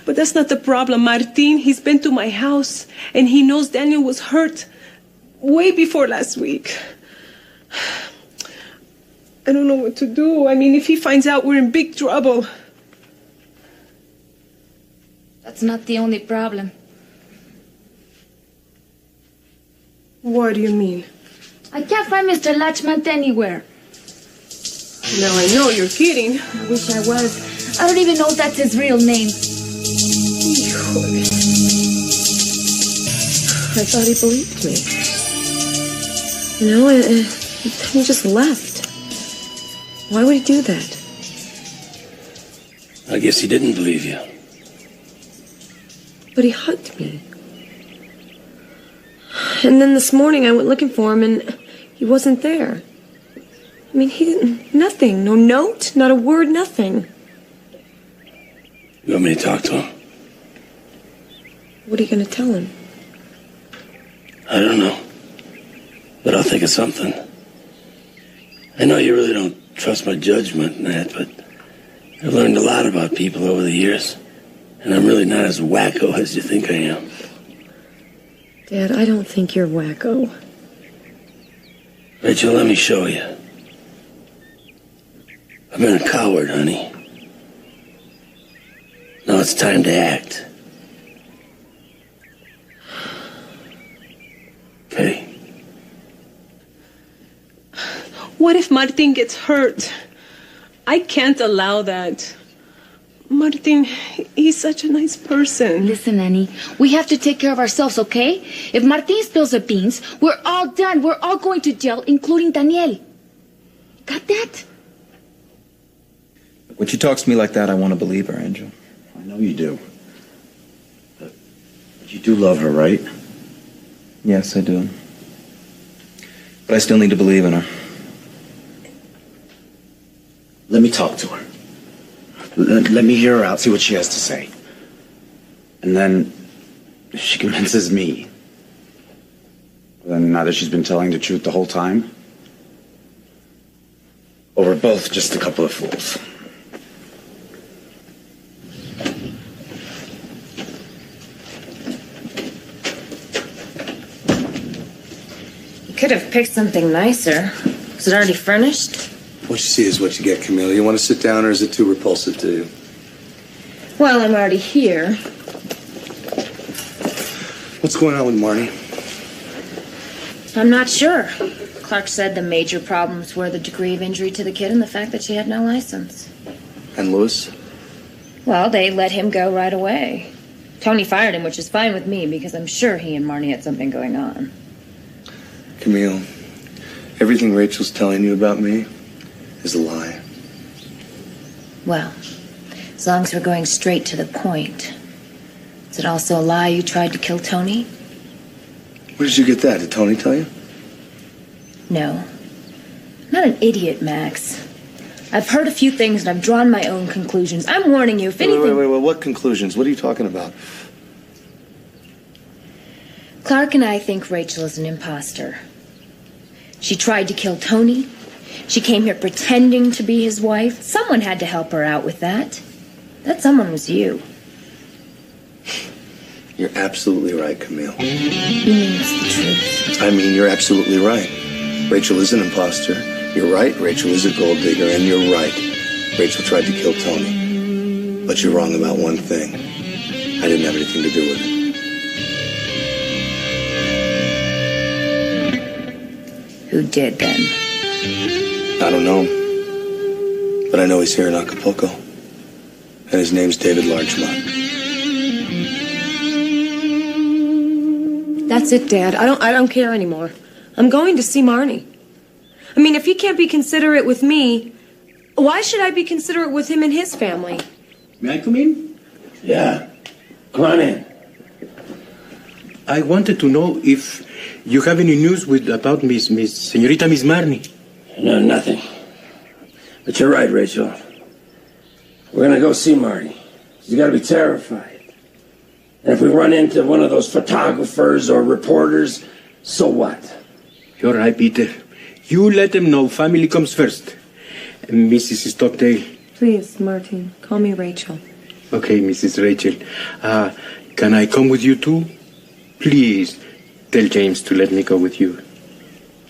but that's not the problem. Martin, he's been to my house, and he knows Daniel was hurt way before last week. I don't know what to do. I mean, if he finds out, we're in big trouble. That's not the only problem. What do you mean? I can't find Mr. Latchmont anywhere. No, I know you're kidding. I wish I was. I don't even know if that's his real name. I thought he believed me. And he just left. Why would he do that? I guess he didn't believe you. But he hugged me. And then this morning I went looking for him and he wasn't there. I mean, he didn't... Nothing. No note, not a word, nothing. You want me to talk to him? What are you going to tell him? I don't know. But I'll think of something. I know you really don't trust my judgment, Nat, but I've learned a lot about people over the years. And I'm really not as wacko as you think I am. Dad, I don't think you're wacko. Rachel, let me show you. I've been a coward, honey. Now it's time to act. Okay. What if Martin gets hurt? I can't allow that. Martin, he's such a nice person. Listen, Annie, we have to take care of ourselves, okay? If Martin spills the beans, we're all done. We're all going to jail, including Daniel. Got that? When she talks to me like that, I want to believe her, Angel. I know you do. But you do love her, right? Yes, I do. But I still need to believe in her. Let me talk to her. Let me hear her out, see what she has to say. And then, if she convinces me, then either she's been telling the truth the whole time, or we're both just a couple of fools. You could have picked something nicer. Is it already furnished? What you see is what you get, Camille. You want to sit down, or is it too repulsive to you? Well, I'm already here. What's going on with Marnie? I'm not sure. Clark said the major problems were the degree of injury to the kid and the fact that she had no license. And Louis? Well, they let him go right away. Tony fired him, which is fine with me because I'm sure he and Marnie had something going on. Camille, everything Rachel's telling you about me is a lie. Well, as long as we're going straight to the point. Is it also a lie you tried to kill Tony? Where did you get that? Did Tony tell you? No. I'm not an idiot, Max. I've heard a few things and I've drawn my own conclusions. I'm warning you, if anything... Wait. What conclusions? What are you talking about? Clark and I think Rachel is an imposter. She tried to kill Tony. She came here pretending to be his wife. Someone had to help her out with that. That someone was you. You're absolutely right, Camille. You mean it's the truth? I mean, you're absolutely right. Rachel is an imposter. You're right, Rachel is a gold digger, and you're right. Rachel tried to kill Tony. But you're wrong about one thing. I didn't have anything to do with it. Who did then? I don't know him. But I know he's here in Acapulco. And his name's David Larchmont. That's it, Dad. I don't care anymore. I'm going to see Marnie. I mean, if he can't be considerate with me, why should I be considerate with him and his family? May I come in? Yeah. Come on in. I wanted to know if you have any news about Miss Marnie. No, nothing. But you're right, Rachel. We're gonna go see Marty. She's gotta be terrified. And if we run into one of those photographers or reporters, so what? You're right, Peter. You let them know family comes first. Mrs. Stockdail. Please, Martin, call me Rachel. Okay, Mrs. Rachel. Can I come with you too? Please, tell James to let me go with you.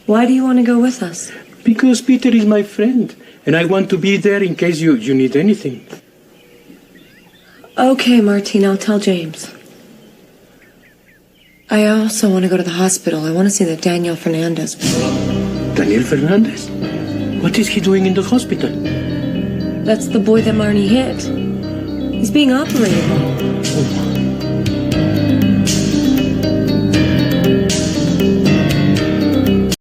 Why do you want to go with us? Because Peter is my friend, and I want to be there in case you need anything. Okay, Martin, I'll tell James. I also want to go to the hospital. I want to see that Daniel Fernandez. Daniel Fernandez? What is he doing in the hospital? That's the boy that Marnie hit. He's being operated on. Oh.